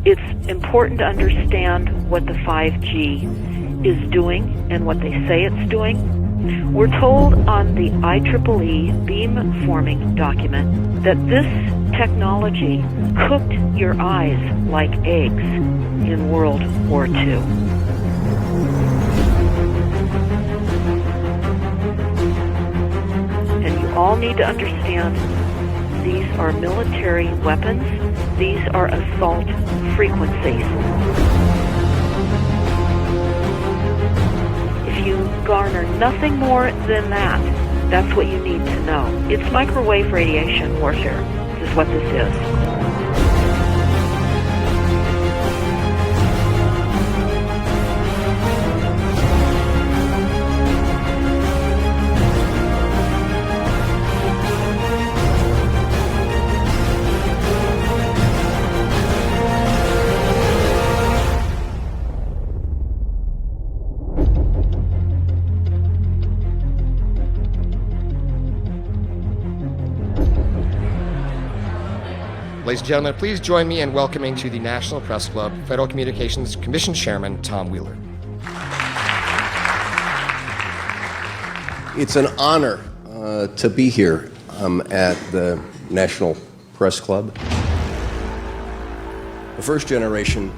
It's important to understand what the 5G is doing and what they say it's doing. We're told on the IEEE beamforming document that this technology cooked your eyes like eggs in World War II. And you all need to understand these are military weapons. These are assault frequencies. If you garner nothing more than that, that's what you need to know. It's microwave radiation warfare, is what this is. Ladies and gentlemen, please join me in welcoming to the National Press Club Federal Communications Commission Chairman Tom Wheeler. It's an honor to be here at the National Press Club. The first generation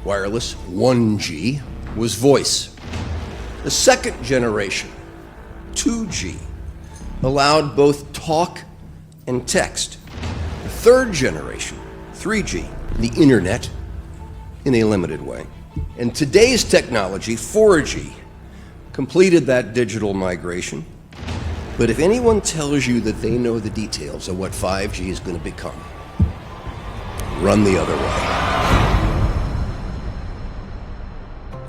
wireless, 1G, was voice. The second generation, 2G, allowed both talk and text. Third generation, 3G, the internet, in a limited way. And today's technology, 4G, completed that digital migration. But if anyone tells you that they know the details of what 5G is going to become, run the other way.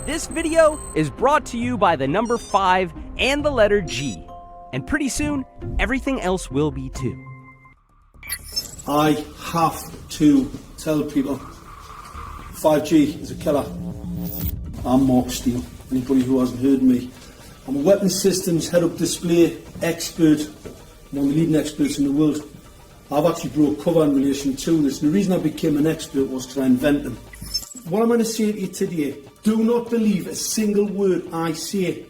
This video is brought to you by the number 5 and the letter G. And pretty soon, everything else will be too. I have to tell people 5G is a killer. I'm Mark Steele. Anybody who hasn't heard me, I'm a weapons systems head-up display expert, one of the leading experts in the world. I've actually brought cover in relation to this, and the reason I became an expert was to invent them. What I'm going to say to you today, do not believe a single word I say.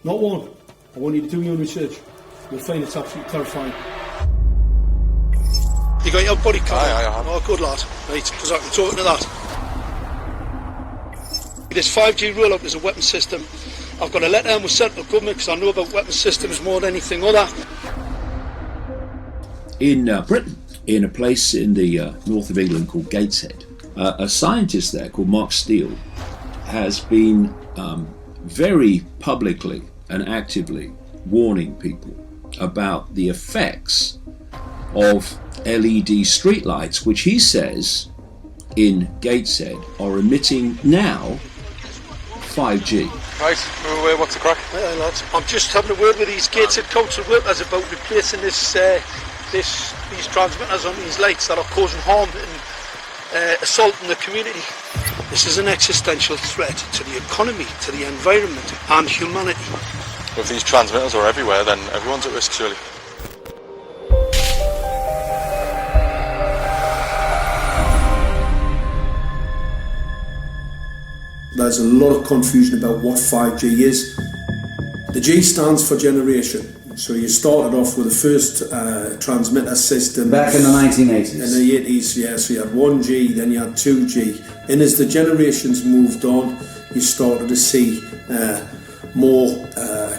Not one. I want you to do your own research. You'll find it's absolutely terrifying. You got your body card? Aye. Oh, good lad. Right, because I can talk to that. This 5G roll-up is a weapon system. I've got a letter in with central government because I know about weapon systems more than anything other. In Britain, in a place in the north of England called Gateshead, a scientist there called Mark Steele has been very publicly and actively warning people about the effects of LED streetlights, which he says in Gateshead are emitting now 5G. Right, what's the crack? Hey, lads. I'm just having a word with these Gateshead council workers about replacing these transmitters on these lights that are causing harm and assaulting the community. This is an existential threat to the economy, to the environment and humanity. If these transmitters are everywhere, then everyone's at risk, surely. There's a lot of confusion about what 5G is. The G stands for generation. So you started off with the first transmitter system. Back in the 1980s. In the 80s, yeah. So you had 1G, then you had 2G. And as the generations moved on, you started to see more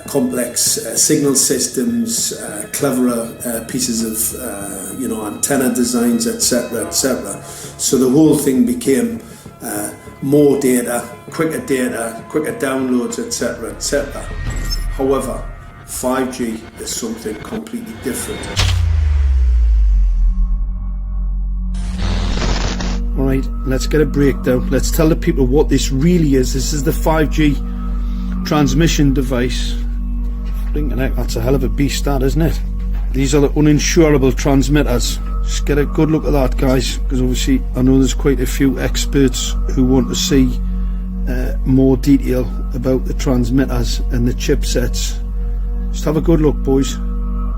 complex signal systems, cleverer pieces of antenna designs, etc., etc. So the whole thing became more data, quicker downloads, etc., etc. However, 5G is something completely different. Alright, let's get a breakdown. Let's tell the people what this really is. This is the 5G transmission device. That's a hell of a beast, that, isn't it? These are the uninsurable transmitters. Just get a good look at that, guys, because obviously I know there's quite a few experts who want to see more detail about the transmitters and the chipsets. Just have a good look, boys.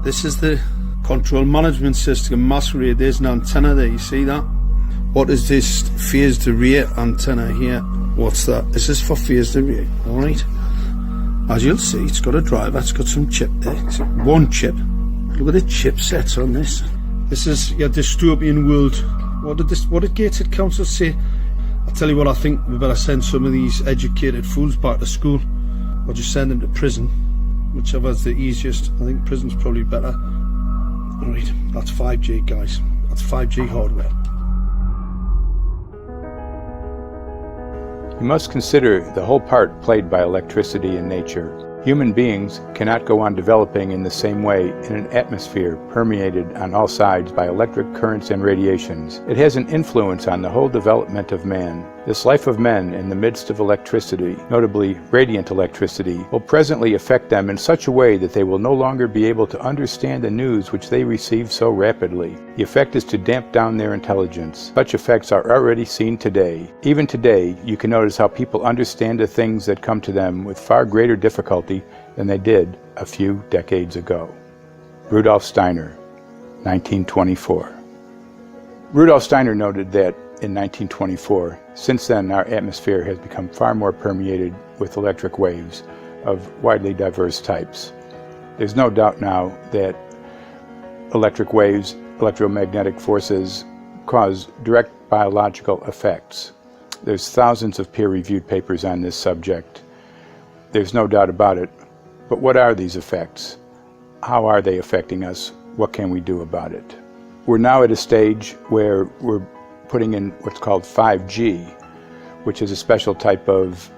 This is the control management system masquerade. There's an antenna there, you see that? What is this phased array antenna here? What's that? This is for phased array, alright? As you'll see, it's got a driver, it's got some chip there. It's one chip. Look at the chipsets on this. This is your dystopian world. What did Gateshead Council say? I'll tell you what, I think we better send some of these educated fools back to school, or just send them to prison, whichever's the easiest. I think prison's probably better. Alright, that's 5G, guys. That's 5G hardware. You must consider the whole part played by electricity in nature. Human beings cannot go on developing in the same way in an atmosphere permeated on all sides by electric currents and radiations. It has an influence on the whole development of man. This life of men in the midst of electricity, notably radiant electricity, will presently affect them in such a way that they will no longer be able to understand the news which they receive so rapidly. The effect is to damp down their intelligence. Such effects are already seen today. Even today, you can notice how people understand the things that come to them with far greater difficulty than they did a few decades ago. Rudolf Steiner, 1924. Rudolf Steiner noted that in 1924, since then our atmosphere has become far more permeated with electric waves of widely diverse types. There's no doubt now that electric waves, electromagnetic forces, cause direct biological effects. There's thousands of peer-reviewed papers on this subject. There's no doubt about it. But what are these effects? How are they affecting us? What can we do about it? We're now at a stage where we're putting in what's called 5G, which is a special type of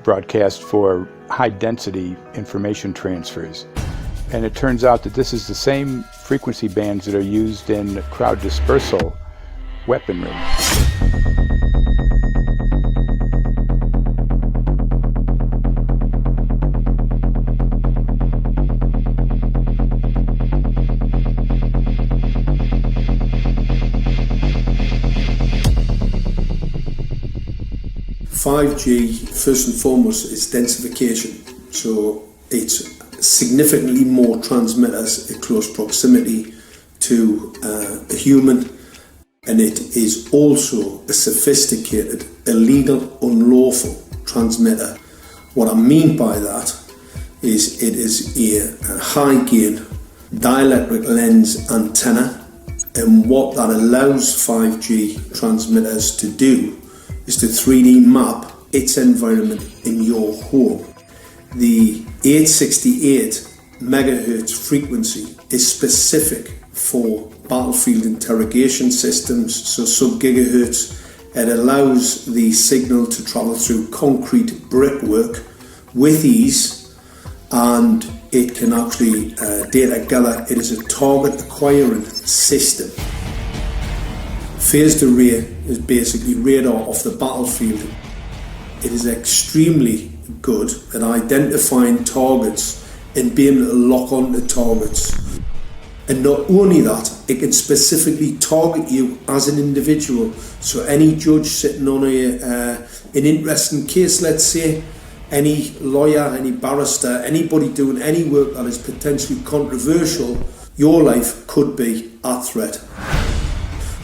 broadcast for high-density information transfers. And it turns out that this is the same frequency bands that are used in crowd dispersal weaponry. 5G, first and foremost, is densification. So it's significantly more transmitters in close proximity to a human, and it is also a sophisticated, illegal, unlawful transmitter. What I mean by that is it is a high gain dielectric lens antenna, and what that allows 5G transmitters to do is to 3D map its environment in your home. The 868 megahertz frequency is specific for battlefield interrogation systems, so sub-gigahertz. It allows the signal to travel through concrete brickwork with ease, and it can actually data gather. It is a target acquiring system. Phased array is basically radar off the battlefield. It is extremely good at identifying targets and being able to lock onto targets. And not only that, it can specifically target you as an individual. So any judge sitting on an interesting case, let's say, any lawyer, any barrister, anybody doing any work that is potentially controversial, your life could be at threat.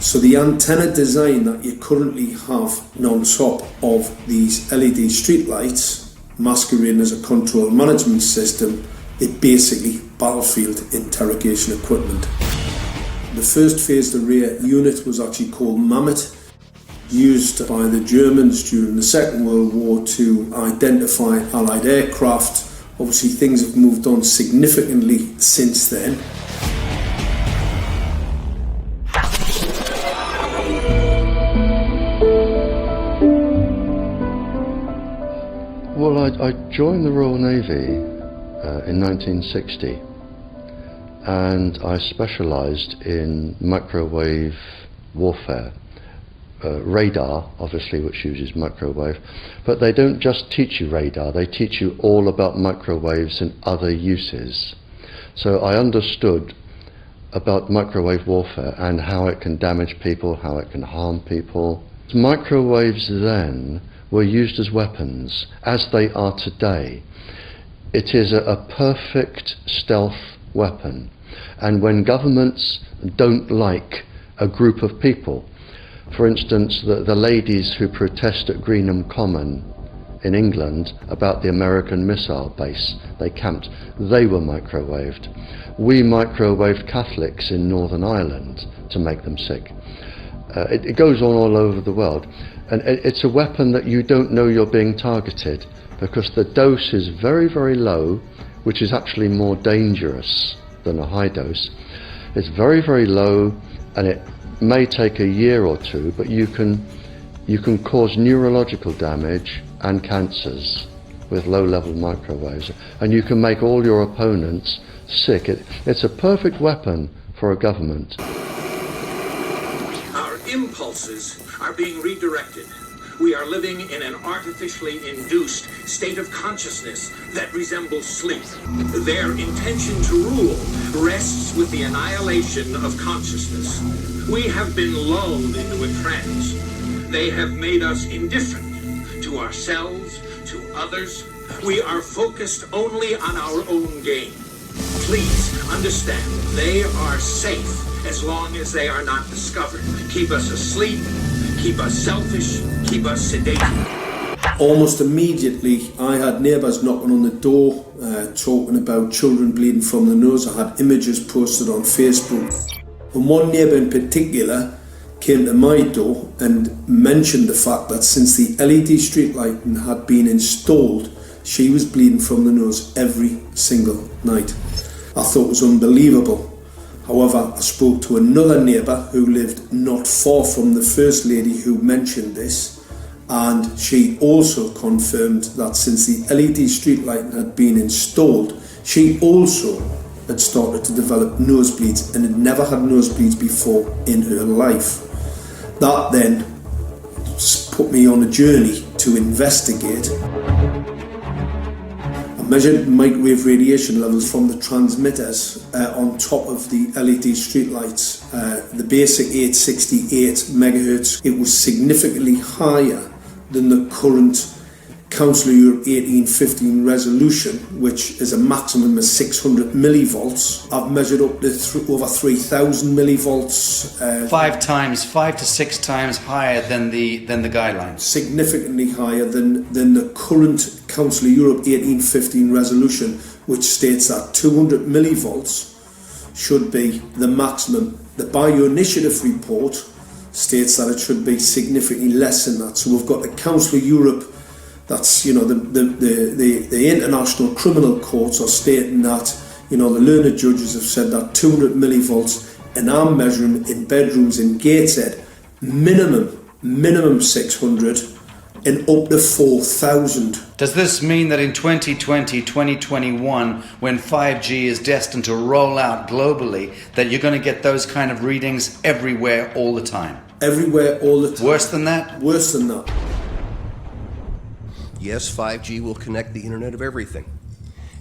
So the antenna design that you currently have on top of these LED streetlights, masquerading as a control management system, it basically battlefield interrogation equipment. The first phased array unit was actually called Mammoth, used by the Germans during the Second World War to identify Allied aircraft. Obviously things have moved on significantly since then. Well, I joined the Royal Navy in 1960, and I specialised in microwave warfare. Radar, obviously, which uses microwave, but they don't just teach you radar, they teach you all about microwaves and other uses. So I understood about microwave warfare and how it can damage people, how it can harm people. Microwaves then were used as weapons, as they are today. It is a perfect stealth weapon, and when governments don't like a group of people, For instance, the ladies who protest at Greenham Common in England about the American missile base they camped, they were microwaved. We microwaved Catholics in Northern Ireland to make them sick. It goes on all over the world. And it's a weapon that you don't know you're being targeted, because the dose is very, very low, which is actually more dangerous than a high dose. It's very, very low, and it may take a year or two, but you can cause neurological damage and cancers with low-level microwaves, and you can make all your opponents sick. It's a perfect weapon for a government. Our impulses are being redirected. We are living in an artificially induced state of consciousness that resembles sleep. Their intention to rule rests with the annihilation of consciousness. We have been lulled into a trance. They have made us indifferent to ourselves, to others. We are focused only on our own gain. Please understand, they are safe as long as they are not discovered. Keep us asleep, keep us selfish, keep us sedated. Almost immediately, I had neighbours knocking on the door, talking about children bleeding from the nose. I had images posted on Facebook. And one neighbour in particular came to my door and mentioned the fact that since the LED street lighting had been installed, she was bleeding from the nose every single night. I thought it was unbelievable. However, I spoke to another neighbour who lived not far from the first lady who mentioned this, and she also confirmed that since the LED street lighting had been installed, she also had started to develop nosebleeds and had never had nosebleeds before in her life. That then put me on a journey to investigate. I measured microwave radiation levels from the transmitters on top of the LED streetlights. The basic 868 megahertz, it was significantly higher than the current Council of Europe 1815 resolution, which is a maximum of 600 millivolts. I've measured up to over 3,000 millivolts. 5 to 6 times higher than the guidelines. Significantly higher than the current Council of Europe 1815 resolution, which states that 200 millivolts should be the maximum. The Bioinitiative report states that it should be significantly less than that. So we've got the Council of Europe, that's, the international criminal courts are stating that, the learned judges have said that 200 millivolts, and I'm measuring in bedrooms in Gateshead, minimum 600 and up to 4,000. Does this mean that in 2020, 2021, when 5G is destined to roll out globally, that you're going to get those kind of readings everywhere all the time? Everywhere all the time. Worse than that? Worse than that. Yes, 5G will connect the Internet of everything.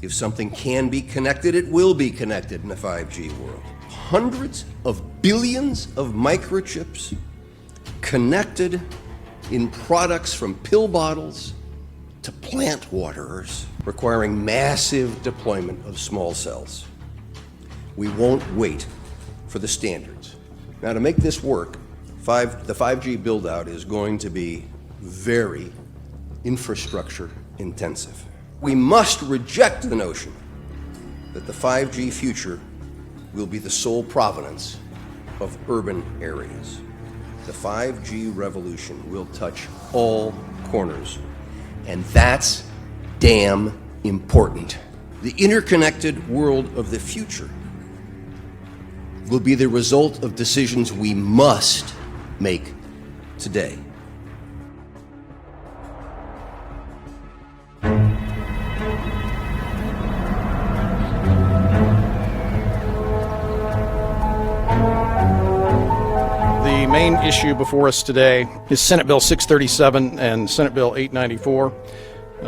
If something can be connected, it will be connected in a 5G world. Hundreds of billions of microchips connected in products from pill bottles to plant waterers, requiring massive deployment of small cells. We won't wait for the standards. Now, to make this work, the 5G build-out is going to be very infrastructure intensive. We must reject the notion that the 5G future will be the sole provenance of urban areas. The 5G revolution will touch all corners, and that's damn important. The interconnected world of the future will be the result of decisions we must make today. The main issue before us today is Senate Bill 637 and Senate Bill 894,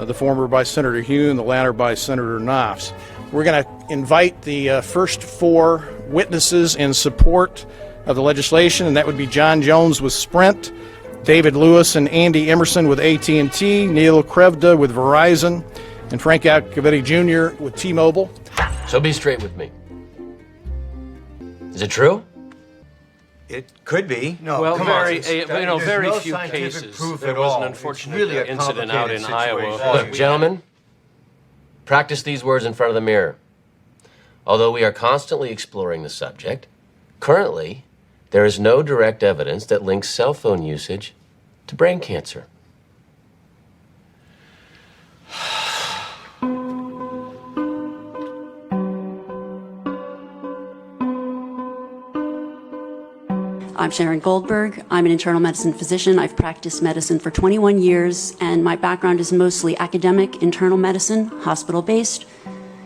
the former by Senator Hune, the latter by Senator Knopf. We're going to invite the first four witnesses in support of the legislation, and that would be John Jones with Sprint, David Lewis and Andy Emerson with AT&T, Neil Krevda with Verizon, and Frank Iacovetti Jr. with T-Mobile. So be straight with me. Is it true? It could be. No, well, very few cases. There was an unfortunate incident out in Iowa. Look, gentlemen, practice these words in front of the mirror. Although we are constantly exploring the subject, currently, there is no direct evidence that links cell phone usage to brain cancer. I'm Sharon Goldberg. I'm an internal medicine physician. I've practiced medicine for 21 years, and my background is mostly academic, internal medicine, hospital-based,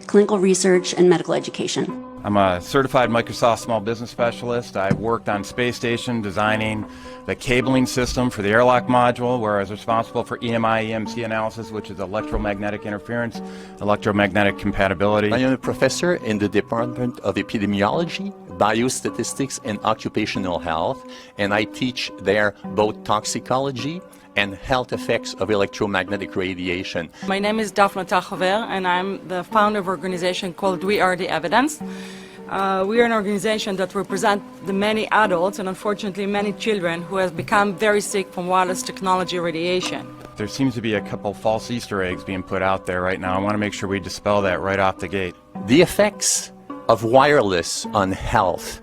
clinical research, and medical education. I'm a certified Microsoft small business specialist. I worked on space station designing the cabling system for the airlock module, where I was responsible for EMI/EMC analysis, which is electromagnetic interference, electromagnetic compatibility. I am a professor in the Department of Epidemiology, Biostatistics, and Occupational Health, and I teach there both toxicology and health effects of electromagnetic radiation. My name is Daphne Tachover, and I'm the founder of an organization called We Are the Evidence. We are an organization that represents the many adults and unfortunately many children who have become very sick from wireless technology radiation. There seems to be a couple false Easter eggs being put out there right now. I want to make sure we dispel that right off the gate. The effects of wireless on health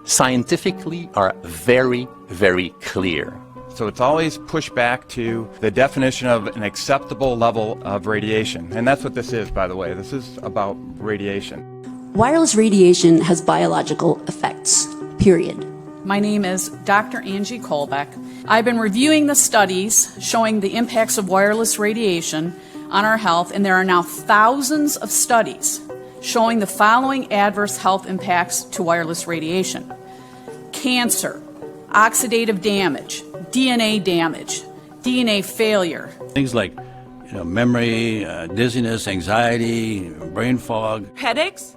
scientifically are very, very clear. So it's always pushed back to the definition of an acceptable level of radiation. And that's what this is, by the way. This is about radiation. Wireless radiation has biological effects, period. My name is Dr. Angie Kolbeck. I've been reviewing the studies showing the impacts of wireless radiation on our health, and there are now thousands of studies showing the following adverse health impacts to wireless radiation: cancer, oxidative damage, DNA damage, DNA failure. Things like memory, dizziness, anxiety, brain fog. Headaches,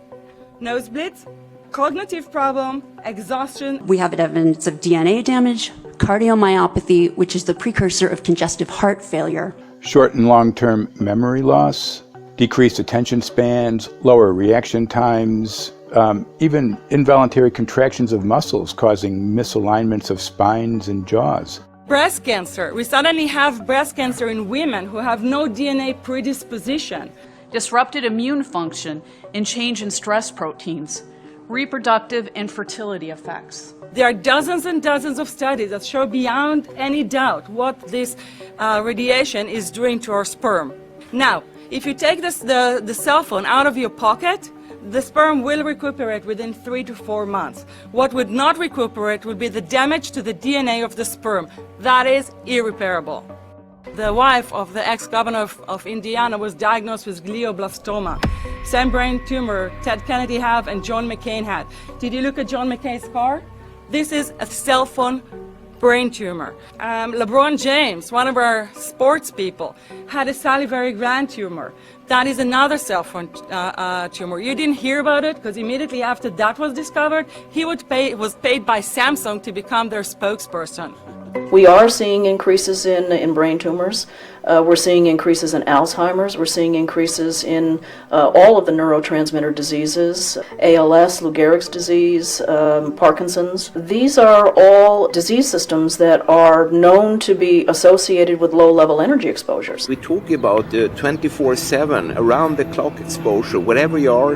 nosebleeds, cognitive problem, exhaustion. We have evidence of DNA damage, cardiomyopathy, which is the precursor of congestive heart failure. Short and long-term memory loss, decreased attention spans, lower reaction times, even involuntary contractions of muscles causing misalignments of spines and jaws. Breast cancer. We suddenly have breast cancer in women who have no DNA predisposition. Disrupted immune function and change in stress proteins, reproductive and fertility effects. There are dozens and dozens of studies that show beyond any doubt what this radiation is doing to our sperm. Now, if you take the cell phone out of your pocket, the sperm will recuperate within 3 to 4 months. What would not recuperate would be the damage to the DNA of the sperm. That is irreparable. The wife of the ex-governor of Indiana was diagnosed with glioblastoma. Same brain tumor Ted Kennedy had and John McCain had. Did you look at John McCain's scar? This is a cell phone brain tumor. LeBron James, one of our sports people, had a salivary gland tumor. That is another cell phone tumor. You didn't hear about it because immediately after that was discovered, he was paid by Samsung to become their spokesperson. We are seeing increases in brain tumors. We're seeing increases in Alzheimer's. We're seeing increases in all of the neurotransmitter diseases, ALS, Lou Gehrig's disease, Parkinson's. These are all disease systems that are known to be associated with low-level energy exposures. We talk about 24/7, around-the-clock exposure, wherever you are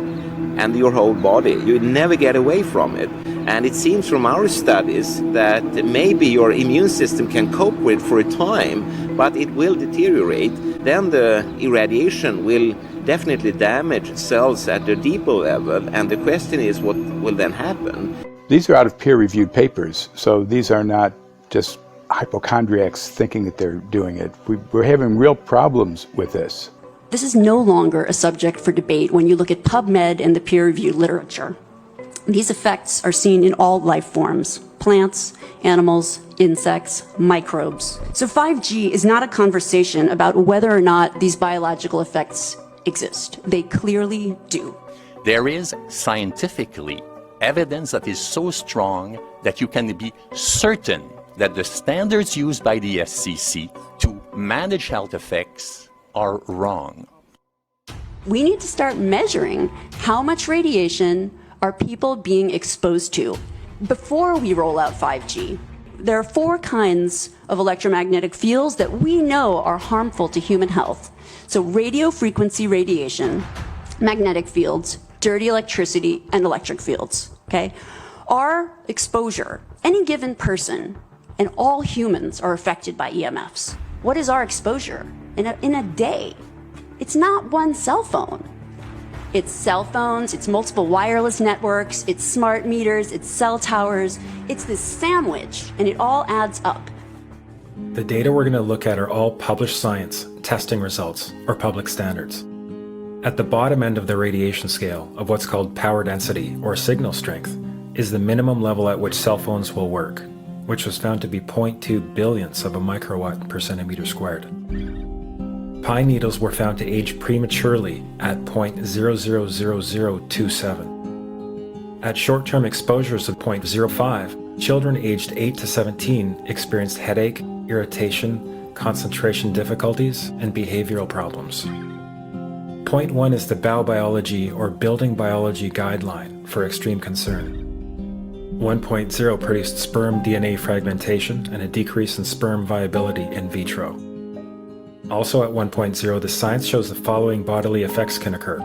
and your whole body. You never get away from it. And it seems from our studies that maybe your immune system can cope with for a time, but it will deteriorate. Then the irradiation will definitely damage cells at a deeper level, and the question is what will then happen? These are out of peer-reviewed papers, so these are not just hypochondriacs thinking that they're doing it. We're having real problems with this. This is no longer a subject for debate when you look at PubMed and the peer-reviewed literature. These effects are seen in all life forms: plants, animals, insects, microbes. So 5G is not a conversation about whether or not these biological effects exist. They clearly do. There is scientifically evidence that is so strong that you can be certain that the standards used by the FCC to manage health effects are wrong. We need to start measuring how much radiation are people being exposed to. before we roll out 5G, there are 4 kinds of electromagnetic fields that we know are harmful to human health. So radio frequency radiation, magnetic fields, dirty electricity, and electric fields, okay? Our exposure, any given person, and all humans are affected by EMFs. What is our exposure in a day? It's not one cell phone. It's cell phones, it's multiple wireless networks, it's smart meters, it's cell towers. It's this sandwich, and it all adds up. The data we're going to look at are all published science, testing results, or public standards. At the bottom end of the radiation scale of what's called power density, or signal strength, is the minimum level at which cell phones will work, which was found to be 0.2 billionths of a microwatt per centimeter squared. Pine needles were found to age prematurely at 0.000027. At short-term exposures of 0.05, children aged 8 to 17 experienced headache, irritation, concentration difficulties, and behavioral problems. 0.1 is the biobiology or building biology guideline for extreme concern. 1.0 produced sperm DNA fragmentation and a decrease in sperm viability in vitro. Also at 1.0, the science shows the following bodily effects can occur: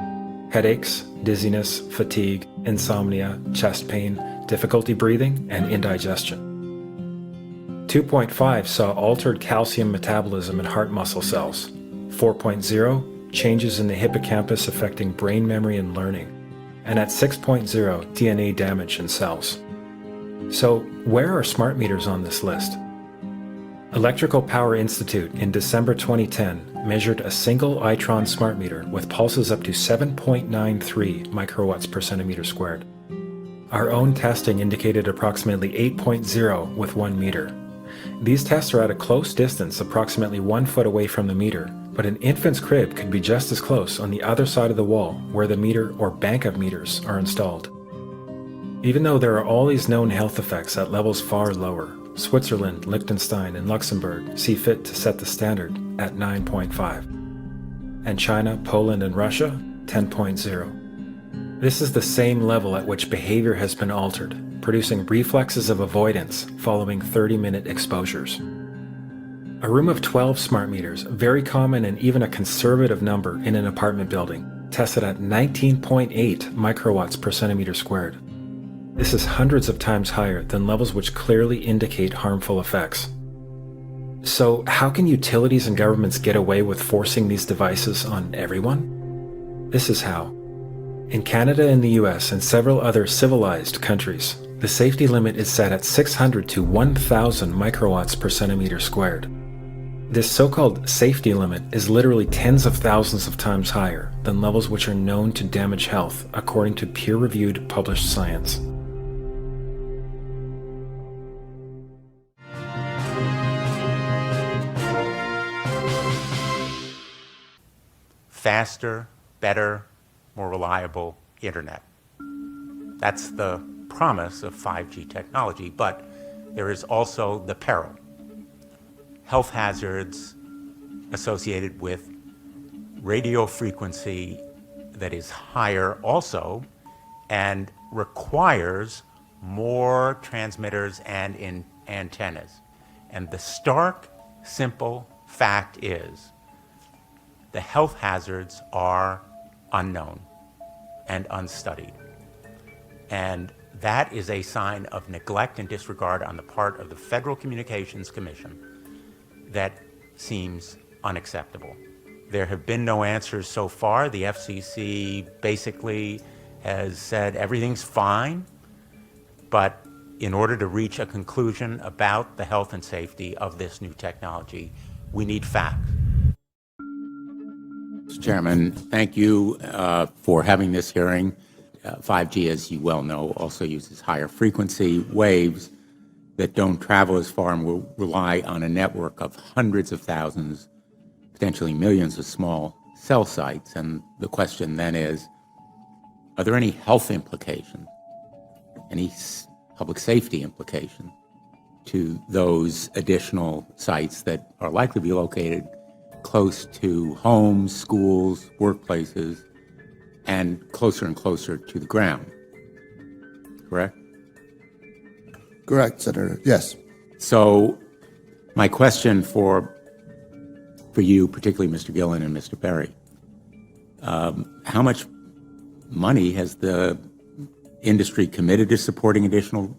headaches, dizziness, fatigue, insomnia, chest pain, difficulty breathing, and indigestion. 2.5 saw altered calcium metabolism in heart muscle cells. 4.0, changes in the hippocampus affecting brain memory and learning. And at 6.0, DNA damage in cells. So, where are smart meters on this list? Electrical Power Institute in December 2010 measured a single Itron smart meter with pulses up to 7.93 microwatts per centimeter squared. Our own testing indicated approximately 8.0 with 1 meter. These tests are at a close distance, approximately 1 foot away from the meter, but an infant's crib could be just as close on the other side of the wall where the meter or bank of meters are installed. Even though there are all these known health effects at levels far lower, Switzerland, Liechtenstein, and Luxembourg see fit to set the standard at 9.5. And China, Poland, and Russia, 10.0. This is the same level at which behavior has been altered, producing reflexes of avoidance following 30-minute exposures. A room of 12 smart meters, very common and even a conservative number in an apartment building, tested at 19.8 microwatts per centimeter squared. This is hundreds of times higher than levels which clearly indicate harmful effects. So, how can utilities and governments get away with forcing these devices on everyone? This is how. In Canada and the US and several other civilized countries, the safety limit is set at 600 to 1,000 microwatts per centimeter squared. This so-called safety limit is literally tens of thousands of times higher than levels which are known to damage health according to peer-reviewed published science. Faster, better, more reliable internet. That's the promise of 5G technology, but there is also the peril. Health hazards associated with radio frequency that is higher also and requires more transmitters and antennas. And the stark, simple fact is the health hazards are unknown and unstudied. And that is a sign of neglect and disregard on the part of the Federal Communications Commission that seems unacceptable. There have been no answers so far. The FCC basically has said everything's fine, but in order to reach a conclusion about the health and safety of this new technology, we need facts. Mr. Chairman, thank you for having this hearing. 5G, as you well know, also uses higher frequency waves that don't travel as far and will rely on a network of hundreds of thousands, potentially millions of small cell sites. And the question then is, are there any health implications, any public safety implications to those additional sites that are likely to be located close to homes, schools, workplaces, and closer to the ground, correct? Correct, Senator. Yes. So my question for you, particularly Mr. Gillen and Mr. Berry, how much money has the industry committed to supporting additional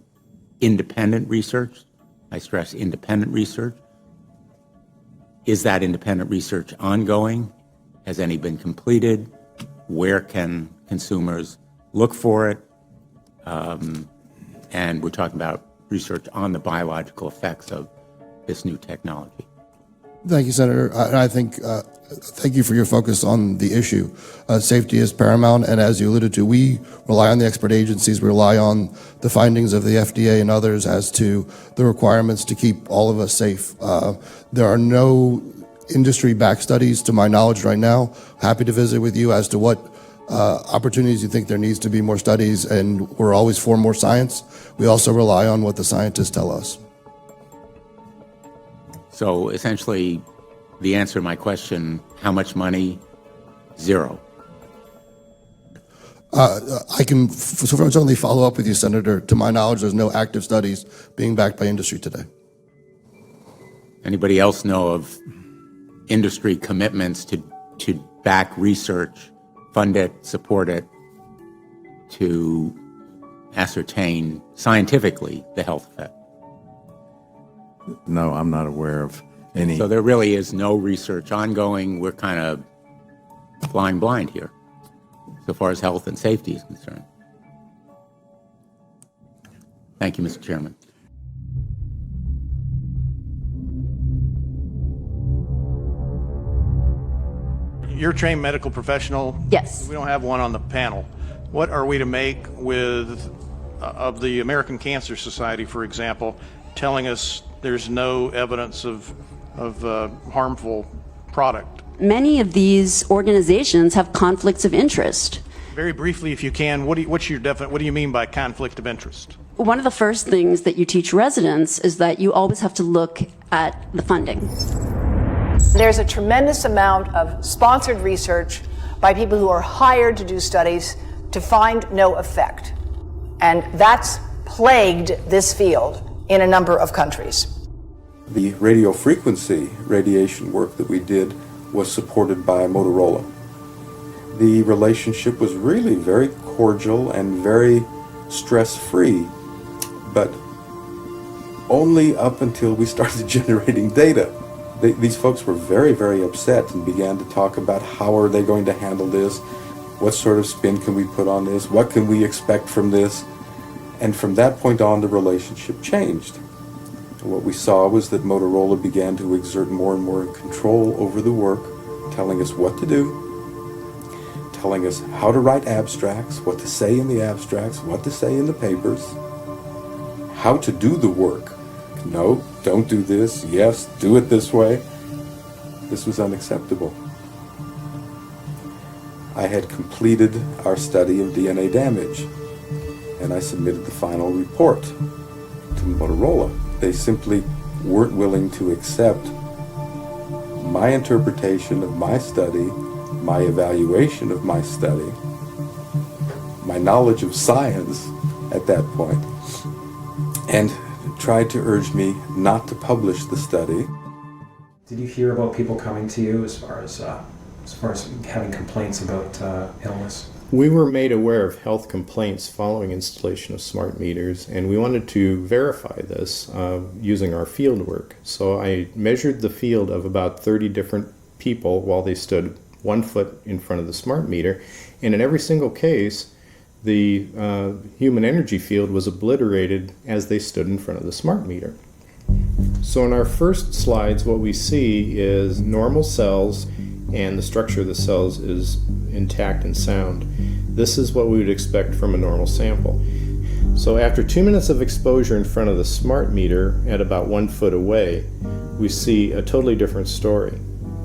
independent research? I stress independent research. Is that independent research ongoing? Has any been completed? Where can consumers look for it? And we're talking about research on the biological effects of this new technology. Thank you, Senator. I think, thank you for your focus on the issue. Safety is paramount, and as you alluded to, we rely on the expert agencies, we rely on the findings of the FDA and others as to the requirements to keep all of us safe. There are no industry-backed studies, to my knowledge right now. Happy to visit with you as to what opportunities you think there needs to be more studies, and we're always for more science. We also rely on what the scientists tell us. So essentially, the answer to my question, how much money? Zero. I can certainly follow up with you, Senator. To my knowledge, there's no active studies being backed by industry today. Anybody else know of industry commitments to back research, fund it, support it, to ascertain scientifically the health effect? No, I'm not aware of any. So there really is no research ongoing. We're kind of flying blind here, so far as health and safety is concerned. Thank you, Mr. Chairman. You're a trained medical professional. Yes. We don't have one on the panel. What are we to make with of the American Cancer Society, for example, telling us there's no evidence of harmful product? Many of these organizations have conflicts of interest. Very briefly, if you can, what do you mean by conflict of interest? One of the first things that you teach residents is that you always have to look at the funding. There's a tremendous amount of sponsored research by people who are hired to do studies to find no effect. And that's plagued this field in a number of countries. The radio frequency radiation work that we did was supported by Motorola. The relationship was really very cordial and very stress-free, but only up until we started generating data. These folks were very, very upset and began to talk about how are they going to handle this, what sort of spin can we put on this, what can we expect from this, and from that point on the relationship changed. What we saw was that Motorola began to exert more and more control over the work, telling us what to do, telling us how to write abstracts, what to say in the abstracts, what to say in the papers, how to do the work. No, don't do this. Yes, do it this way. This was unacceptable. I had completed our study of DNA damage, and I submitted the final report to Motorola. They simply weren't willing to accept my interpretation of my study, my evaluation of my study, my knowledge of science at that point, and tried to urge me not to publish the study. Did you hear about people coming to you as far as having complaints about illness? We were made aware of health complaints following installation of smart meters, and we wanted to verify this using our field work. So I measured the field of about 30 different people while they stood 1 foot in front of the smart meter, and in every single case, the human energy field was obliterated as they stood in front of the smart meter. So in our first slides, what we see is normal cells, and the structure of the cells is intact and sound. This is what we would expect from a normal sample. So after 2 minutes of exposure in front of the smart meter at about 1 foot away, we see a totally different story.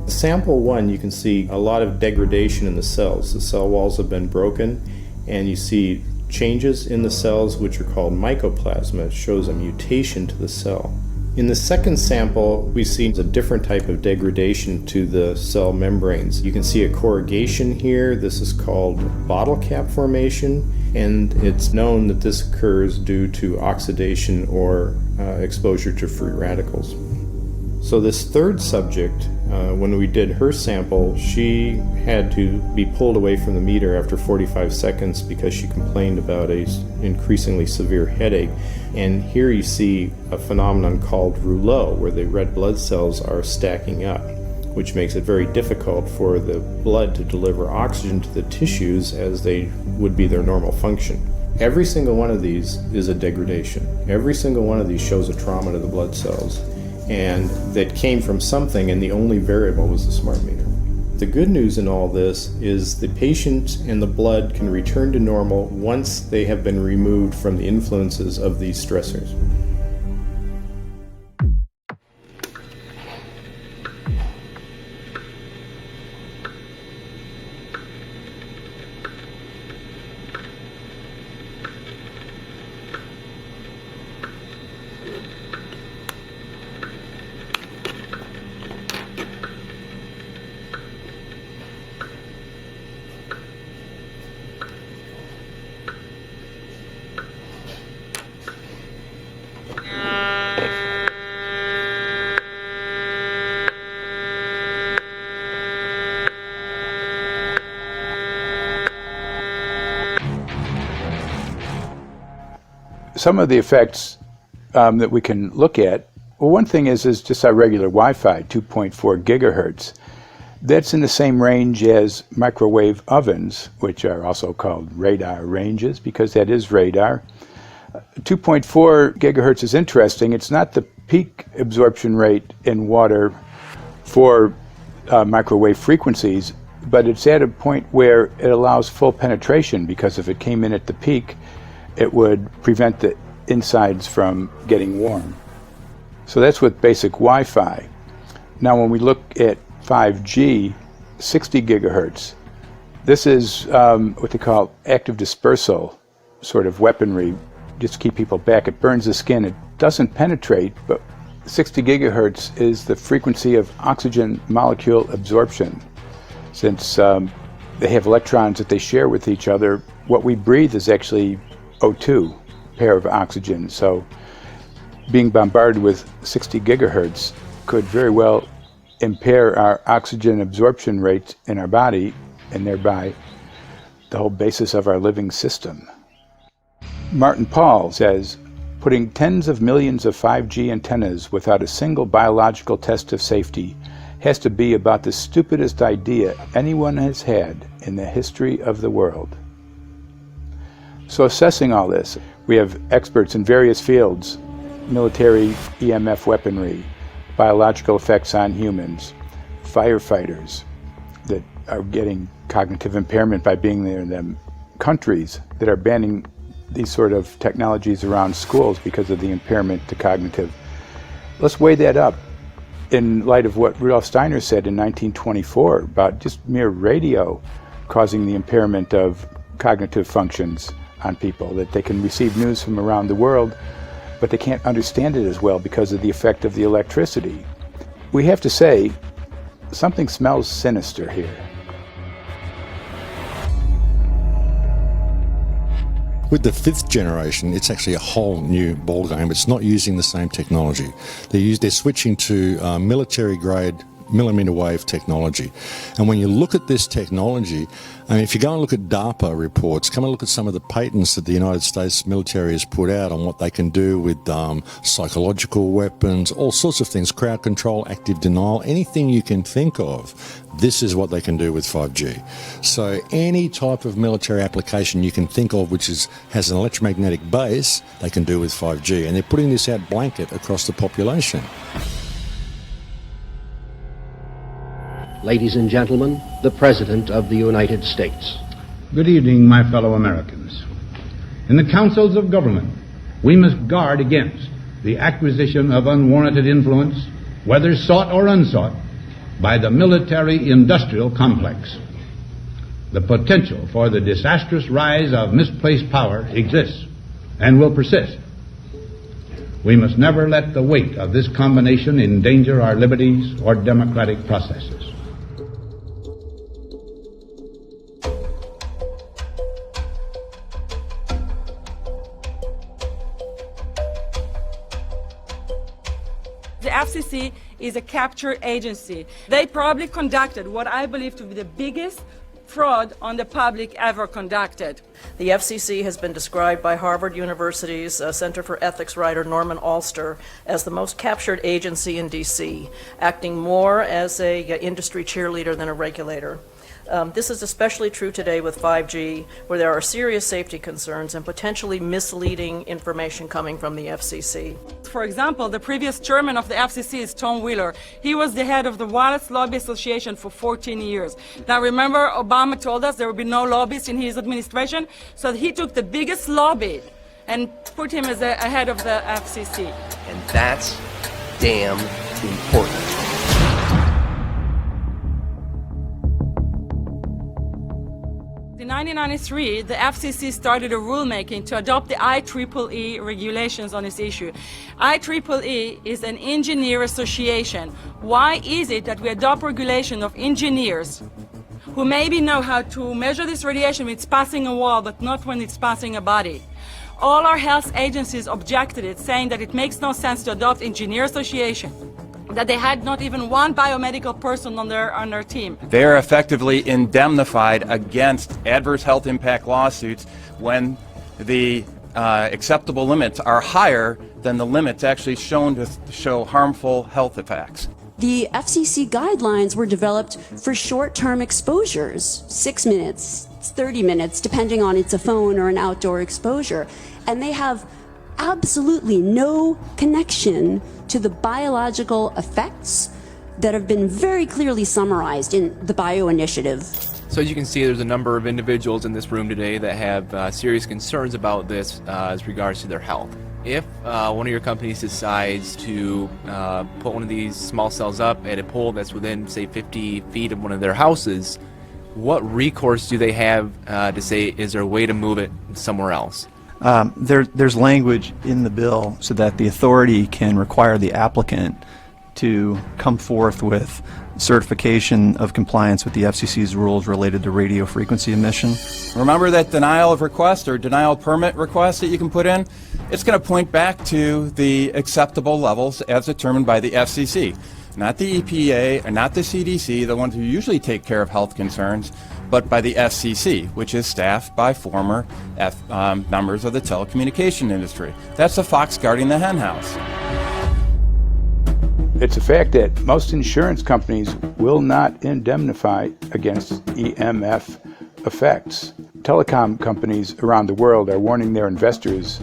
Sample 1, you can see a lot of degradation in the cells. The cell walls have been broken, and you see changes in the cells which are called mycoplasma. It shows a mutation to the cell. In the second sample, we see a different type of degradation to the cell membranes. You can see a corrugation here. This is called bottle cap formation, and it's known that this occurs due to oxidation or exposure to free radicals. So this third subject, when we did her sample, she had to be pulled away from the meter after 45 seconds because she complained about an increasingly severe headache. And here you see a phenomenon called rouleau, where the red blood cells are stacking up, which makes it very difficult for the blood to deliver oxygen to the tissues as they would be their normal function. Every single one of these is a degradation. Every single one of these shows a trauma to the blood cells, and that came from something, and the only variable was the smart meter. The good news in all this is the patient and the blood can return to normal once they have been removed from the influences of these stressors. Some of the effects that we can look at, well, one thing is just our regular Wi-Fi, 2.4 gigahertz. That's in the same range as microwave ovens, which are also called radar ranges, because that is radar. 2.4 gigahertz is interesting. It's not the peak absorption rate in water for microwave frequencies, but it's at a point where it allows full penetration, because if it came in at the peak, it would prevent the insides from getting warm. So that's with basic Wi-Fi. Now when we look at 5G, 60 gigahertz, this is what they call active dispersal sort of weaponry, just to keep people back. It burns the skin. It doesn't penetrate, but 60 gigahertz is the frequency of oxygen molecule absorption. Since they have electrons that they share with each other, what we breathe is actually O2, pair of oxygen. So being bombarded with 60 gigahertz could very well impair our oxygen absorption rate in our body, and thereby the whole basis of our living system. Martin Pall says, putting tens of millions of 5G antennas without a single biological test of safety has to be about the stupidest idea anyone has had in the history of the world. So assessing all this, we have experts in various fields: military EMF weaponry, biological effects on humans, firefighters that are getting cognitive impairment by being there in them, countries that are banning these sort of technologies around schools because of the impairment to cognitive. Let's weigh that up in light of what Rudolf Steiner said in 1924 about just mere radio causing the impairment of cognitive functions on people, that they can receive news from around the world, but they can't understand it as well because of the effect of the electricity. We have to say, something smells sinister here. With the fifth generation, it's actually a whole new ballgame. It's not using the same technology. They're switching to military-grade millimeter wave technology. And when you look at this technology, I mean, if you go and look at DARPA reports, come and look at some of the patents that the United States military has put out on what they can do with psychological weapons, all sorts of things, crowd control, active denial, anything you can think of, this is what they can do with 5G. So any type of military application you can think of which has an electromagnetic base, they can do with 5G. And they're putting this out blanket across the population. Ladies and gentlemen, the President of the United States. Good evening, my fellow Americans. In the councils of government, we must guard against the acquisition of unwarranted influence, whether sought or unsought, by the military-industrial complex. The potential for the disastrous rise of misplaced power exists and will persist. We must never let the weight of this combination endanger our liberties or democratic processes. The FCC is a capture agency. They probably conducted what I believe to be the biggest fraud on the public ever conducted. The FCC has been described by Harvard University's Center for Ethics writer Norman Alster as the most captured agency in D.C., acting more as an industry cheerleader than a regulator. This is especially true today with 5G, where there are serious safety concerns and potentially misleading information coming from the FCC. For example, the previous chairman of the FCC is Tom Wheeler. He was the head of the Wireless Lobby Association for 14 years. Now remember, Obama told us there would be no lobbyists in his administration, so he took the biggest lobby and put him as a head of the FCC. And that's damn important. In 1993, the FCC started a rulemaking to adopt the IEEE regulations on this issue. IEEE is an engineer association. Why is it that we adopt regulation of engineers who maybe know how to measure this radiation when it's passing a wall, but not when it's passing a body? All our health agencies objected it, saying that it makes no sense to adopt engineer association, that they had not even one biomedical person on their team. They are effectively indemnified against adverse health impact lawsuits when the acceptable limits are higher than the limits actually shown to show harmful health effects. The FCC guidelines were developed for short-term exposures, 6 minutes, 30 minutes, depending on it's a phone or an outdoor exposure. And they have absolutely no connection to the biological effects that have been very clearly summarized in the Bio Initiative. So as you can see, there's a number of individuals in this room today that have serious concerns about this as regards to their health. If one of your companies decides to put one of these small cells up at a pole that's within, say, 50 feet of one of their houses, what recourse do they have to say, is there a way to move it somewhere else? There's language in the bill so that the authority can require the applicant to come forth with certification of compliance with the FCC's rules related to radio frequency emission. Remember that denial of request or denial of permit request that you can put in? It's going to point back to the acceptable levels as determined by the FCC, not the EPA or not the CDC, the ones who usually take care of health concerns, but by the FCC, which is staffed by former members of the telecommunication industry. That's the fox guarding the hen house. It's a fact that most insurance companies will not indemnify against EMF effects. Telecom companies around the world are warning their investors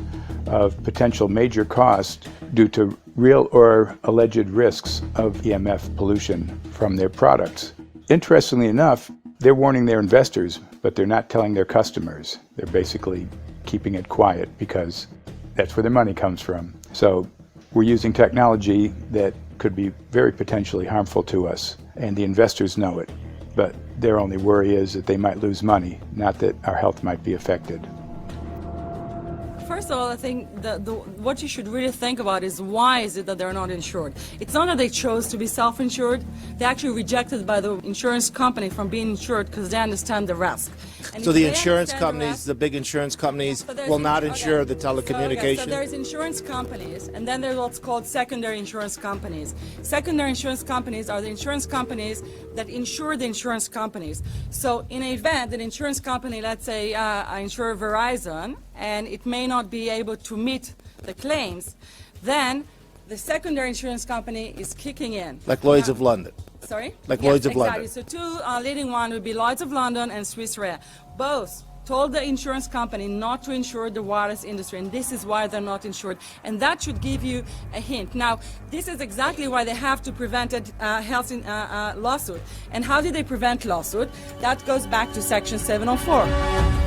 of potential major costs due to real or alleged risks of EMF pollution from their products. Interestingly enough, they're warning their investors, but they're not telling their customers. They're basically keeping it quiet because that's where their money comes from. So we're using technology that could be very potentially harmful to us, and the investors know it. But their only worry is that they might lose money, not that our health might be affected. First of all, I think what you should really think about is why is it that they're not insured? It's not that they chose to be self-insured. They actually rejected by the insurance company from being insured because they understand the risk. And so the insurance companies, the big insurance companies, will not insure the telecommunication? So there's insurance companies, and then there's what's called secondary insurance companies. Secondary insurance companies are the insurance companies that insure the insurance companies. So in an event, an insurance company, let's say I insure Verizon, and it may not be able to meet the claims, then the secondary insurance company is kicking in. Like Lloyd's of London. Sorry? Like Yes, Lloyd's of exactly. London. So two leading one would be Lloyd's of London and Swiss Re. Both told the insurance company not to insure the wireless industry, and this is why they're not insured. And that should give you a hint. Now, this is exactly why they have to prevent a health lawsuit. And how did they prevent lawsuit? That goes back to Section 704.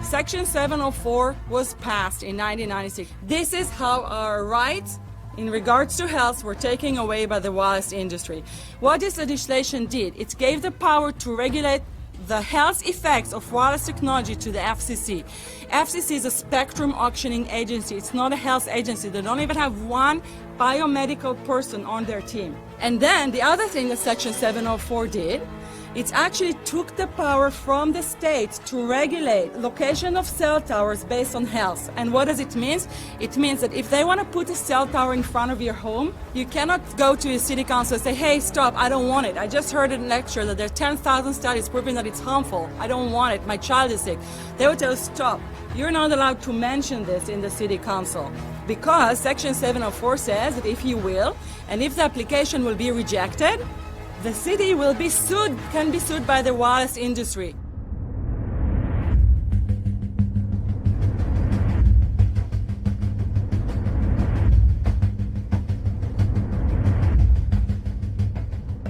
Section 704 was passed in 1996. This is how our rights in regards to health were taken away by the wireless industry. What this legislation did, it gave the power to regulate the health effects of wireless technology to the FCC. FCC is a spectrum auctioning agency. It's not a health agency. They don't even have one biomedical person on their team. And then the other thing that Section 704 did, It actually took the power from the states to regulate location of cell towers based on health. And what does it mean? It means that if they want to put a cell tower in front of your home, you cannot go to your city council and say, hey, stop, I don't want it. I just heard in a lecture that there are 10,000 studies proving that it's harmful. I don't want it. My child is sick. They will tell you, stop. You're not allowed to mention this in the city council because Section 704 says that if you will, and if the application will be rejected, the city will be sued, can be sued by the wireless industry.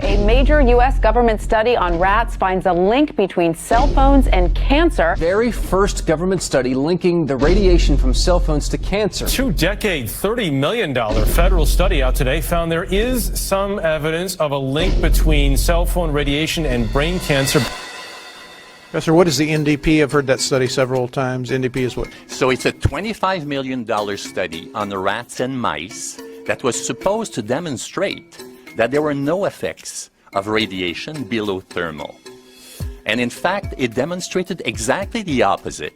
A major U.S. government study on rats finds a link between cell phones and cancer. Very first government study linking the radiation from cell phones to cancer. Two-decade, $30 million federal study out today found there is some evidence of a link between cell phone radiation and brain cancer. Professor, what is the NDP? I've heard that study several times. NDP is what? So it's a $25 million study on the rats and mice that was supposed to demonstrate that there were no effects of radiation below thermal. And in fact, it demonstrated exactly the opposite.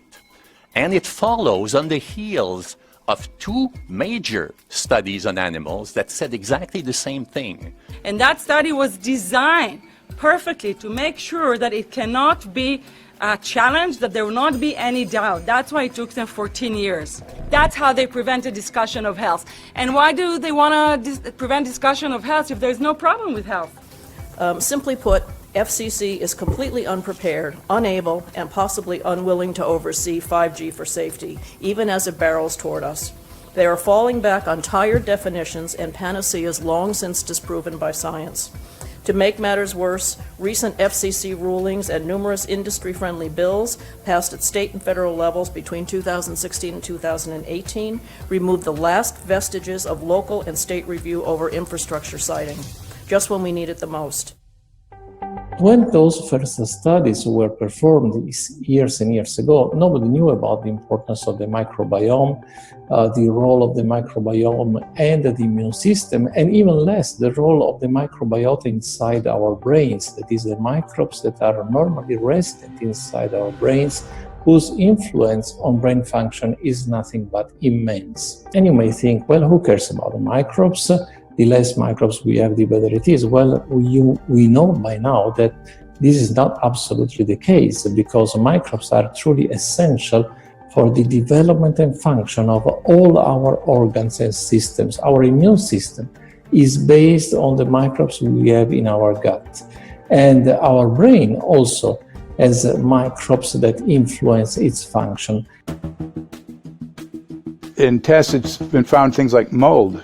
And it follows on the heels of two major studies on animals that said exactly the same thing. And that study was designed perfectly to make sure that it cannot be challenged, that there will not be any doubt. That's why it took them 14 years. That's how they prevented discussion of health. And why do they want to prevent discussion of health if there's no problem with health? Simply put, FCC is completely unprepared, unable, and possibly unwilling to oversee 5G for safety, even as it barrels toward us. They are falling back on tired definitions and panaceas long since disproven by science. To make matters worse, recent FCC rulings and numerous industry-friendly bills passed at state and federal levels between 2016 and 2018 removed the last vestiges of local and state review over infrastructure siting, just when we need it the most. When those first studies were performed years and years ago, nobody knew about the importance of the microbiome, the role of the microbiome and the immune system, and even less the role of the microbiota inside our brains, that is, the microbes that are normally resident inside our brains, whose influence on brain function is nothing but immense. And you may think, well, who cares about the microbes? The less microbes we have, the better it is. Well, we know by now that this is not absolutely the case, because microbes are truly essential for the development and function of all our organs and systems. Our immune system is based on the microbes we have in our gut. And our brain also has microbes that influence its function. In tests, it's been found things like mold.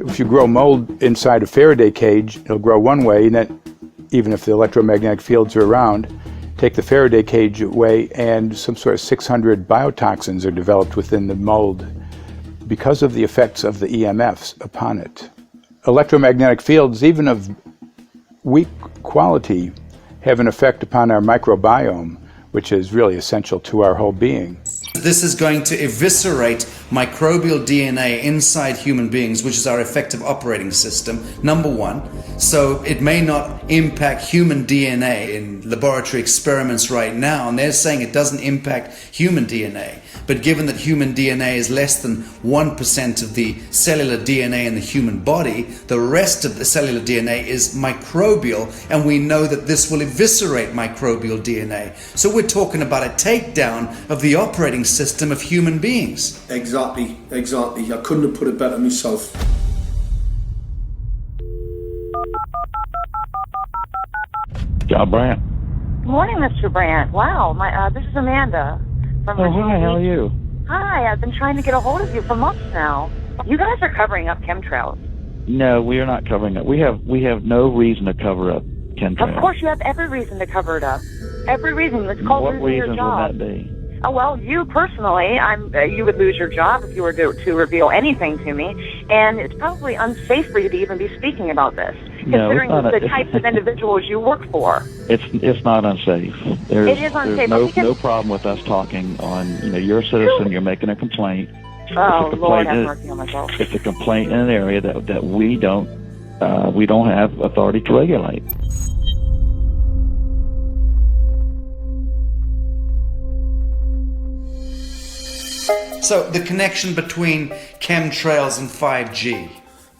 If you grow mold inside a Faraday cage, it'll grow one way, and then even if the electromagnetic fields are around, take the Faraday cage away and some sort of 600 biotoxins are developed within the mold because of the effects of the EMFs upon it. Electromagnetic fields, even of weak quality, have an effect upon our microbiome, which is really essential to our whole being. This is going to eviscerate microbial DNA inside human beings, which is our effective operating system, number one. So it may not impact human DNA in laboratory experiments right now, and they're saying it doesn't impact human DNA. But given that human DNA is less than 1% of the cellular DNA in the human body, the rest of the cellular DNA is microbial, and we know that this will eviscerate microbial DNA. So we're talking about a takedown of the operating system of human beings. Exactly. I couldn't have put it better myself. John Brandt. Good morning, Mr. Brandt. Wow, this is Amanda from Virginia. Hi, how are you? Hi, I've been trying to get a hold of you for months now. You guys are covering up chemtrails. No, we are not covering it. We have no reason to cover up chemtrails. Of course, you have every reason to cover it up. Every reason. It's called What losing your reasons job. would that be? Oh, well, you personally, you would lose your job if you were to reveal anything to me, and it's probably unsafe for you to even be speaking about this, No, considering it's not the types of individuals you work for. It's not unsafe. It is unsafe. There's no problem with us talking on. You're a citizen. You're making a complaint. Oh, Lord, have mercy on myself. It's a complaint in an area that we don't have authority to regulate. So the connection between chemtrails and 5G.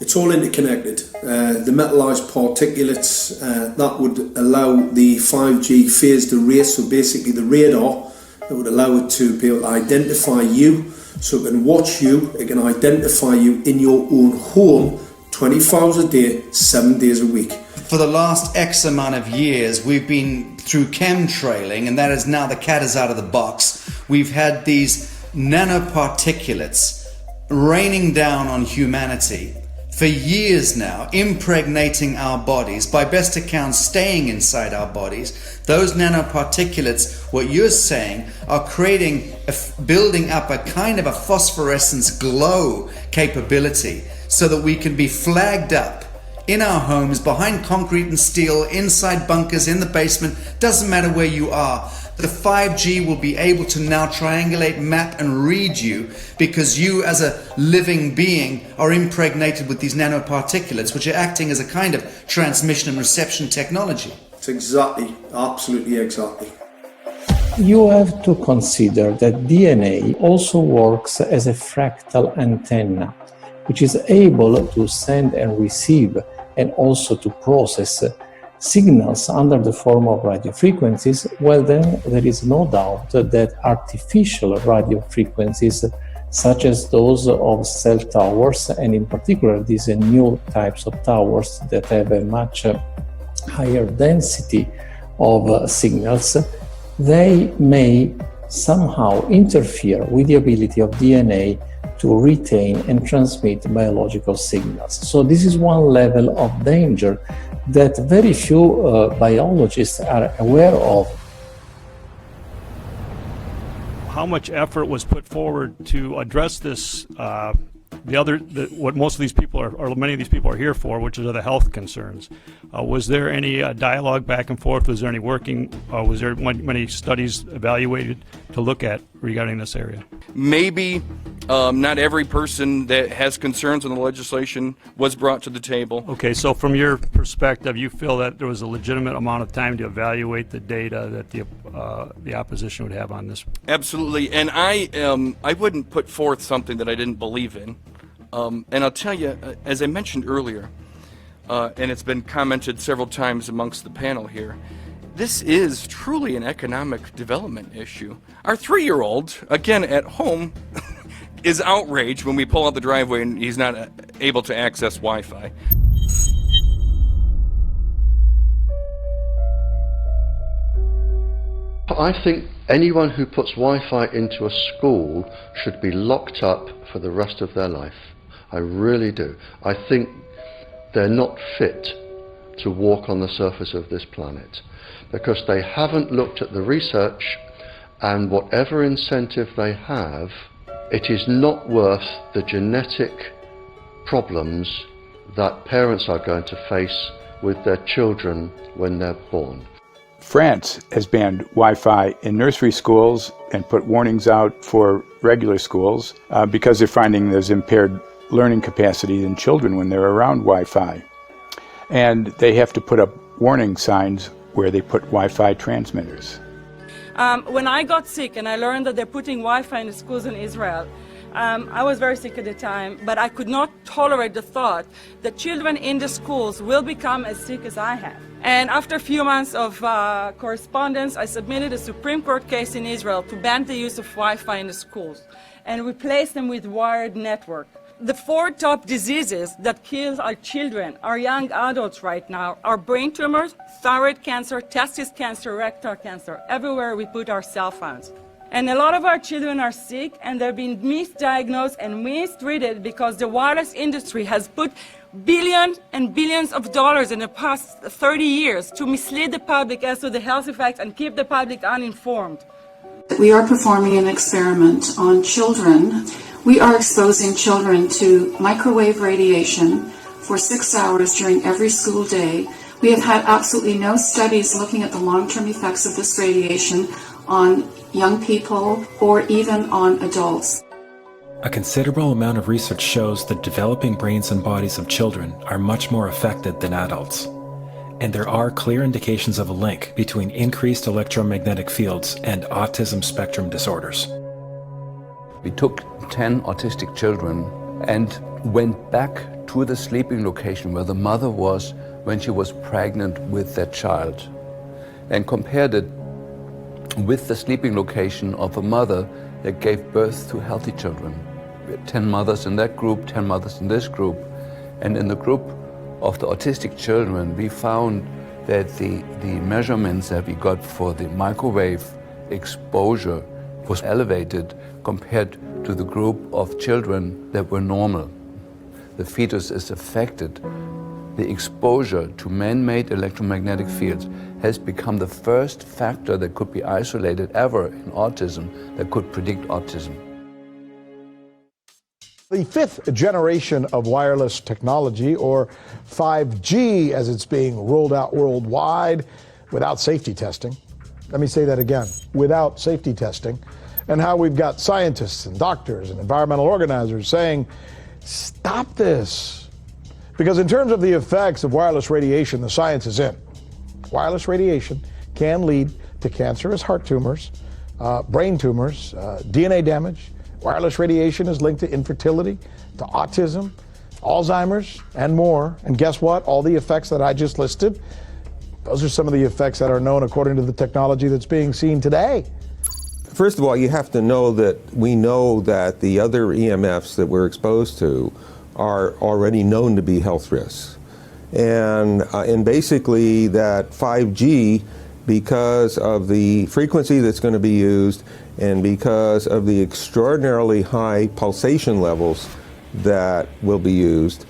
It's all interconnected. The metallized particulates that would allow the 5G phased array, so basically the radar that would allow it to be able to identify you, so it can watch you, it can identify you in your own home 24 hours a day, 7 days a week. For the last X amount of years, we've been through chemtrailing, and that is now the cat is out of the box. We've had these nanoparticulates raining down on humanity for years now, impregnating our bodies, by best accounts staying inside our bodies. Those nanoparticulates, what you're saying, are building up a kind of a phosphorescence glow capability so that we can be flagged up in our homes, behind concrete and steel, inside bunkers, in the basement, doesn't matter where you are. The 5G will be able to now triangulate, map and read you, because you as a living being are impregnated with these nanoparticulates, which are acting as a kind of transmission and reception technology. It's exactly, absolutely exactly. You have to consider that DNA also works as a fractal antenna, which is able to send and receive and also to process signals under the form of radio frequencies. Well, then there is no doubt that artificial radio frequencies, such as those of cell towers, and in particular these new types of towers that have a much higher density of signals, they may somehow interfere with the ability of DNA to retain and transmit biological signals. So this is one level of danger that very few biologists are aware of. How much effort was put forward to address this, what most of these people are, or many of these people are here for, which are the health concerns? Was there any dialogue back and forth? Was there any working, was there many studies evaluated to look at regarding this area? Maybe not every person that has concerns on the legislation was brought to the table. Okay, so from your perspective, you feel that there was a legitimate amount of time to evaluate the data that the opposition would have on this? Absolutely, and I wouldn't put forth something that I didn't believe in. And I'll tell you, as I mentioned earlier, and it's been commented several times amongst the panel here, this is truly an economic development issue. Our 3-year-old, again at home, is outraged when we pull out the driveway and he's not able to access Wi-Fi. I think anyone who puts Wi-Fi into a school should be locked up for the rest of their life. I really do. I think they're not fit to walk on the surface of this planet because they haven't looked at the research, and whatever incentive they have, it is not worth the genetic problems that parents are going to face with their children when they're born. France has banned Wi-Fi in nursery schools and put warnings out for regular schools because they're finding there's impaired learning capacity in children when they're around Wi-Fi. And they have to put up warning signs where they put Wi-Fi transmitters. When I got sick and I learned that they're putting Wi-Fi in the schools in Israel, I was very sick at the time, but I could not tolerate the thought that children in the schools will become as sick as I have. And after a few months of correspondence, I submitted a Supreme Court case in Israel to ban the use of Wi-Fi in the schools and replace them with wired network. The 4 top diseases that kill our children, our young adults right now, are brain tumors, thyroid cancer, testis cancer, rectal cancer, everywhere we put our cell phones. And a lot of our children are sick and they're being misdiagnosed and mistreated because the wireless industry has put billions and billions of dollars in the past 30 years to mislead the public as to the health effects and keep the public uninformed. We are performing an experiment on children. We are exposing children to microwave radiation for 6 hours during every school day. We have had absolutely no studies looking at the long-term effects of this radiation on young people or even on adults. A considerable amount of research shows that developing brains and bodies of children are much more affected than adults. And there are clear indications of a link between increased electromagnetic fields and autism spectrum disorders. We took 10 autistic children and went back to the sleeping location where the mother was when she was pregnant with that child and compared it with the sleeping location of a mother that gave birth to healthy children. We had 10 mothers in that group, 10 mothers in this group, and in the group of the autistic children, we found that the measurements that we got for the microwave exposure was elevated compared to the group of children that were normal. The fetus is affected. The exposure to man-made electromagnetic fields has become the first factor that could be isolated ever in autism that could predict autism. The fifth generation of wireless technology, or 5G as it's being rolled out worldwide without safety testing. Let me say that again, without safety testing. And how we've got scientists and doctors and environmental organizers saying, stop this. Because in terms of the effects of wireless radiation, the science is in. Wireless radiation can lead to cancerous heart tumors, brain tumors, DNA damage. Wireless radiation is linked to infertility, to autism, Alzheimer's, and more. And guess what? All the effects that I just listed, those are some of the effects that are known according to the technology that's being seen today. First of all, you have to know that we know that the other EMFs that we're exposed to are already known to be health risks. And basically that 5G, because of the frequency that's going to be used and because of the extraordinarily high pulsation levels that will be used,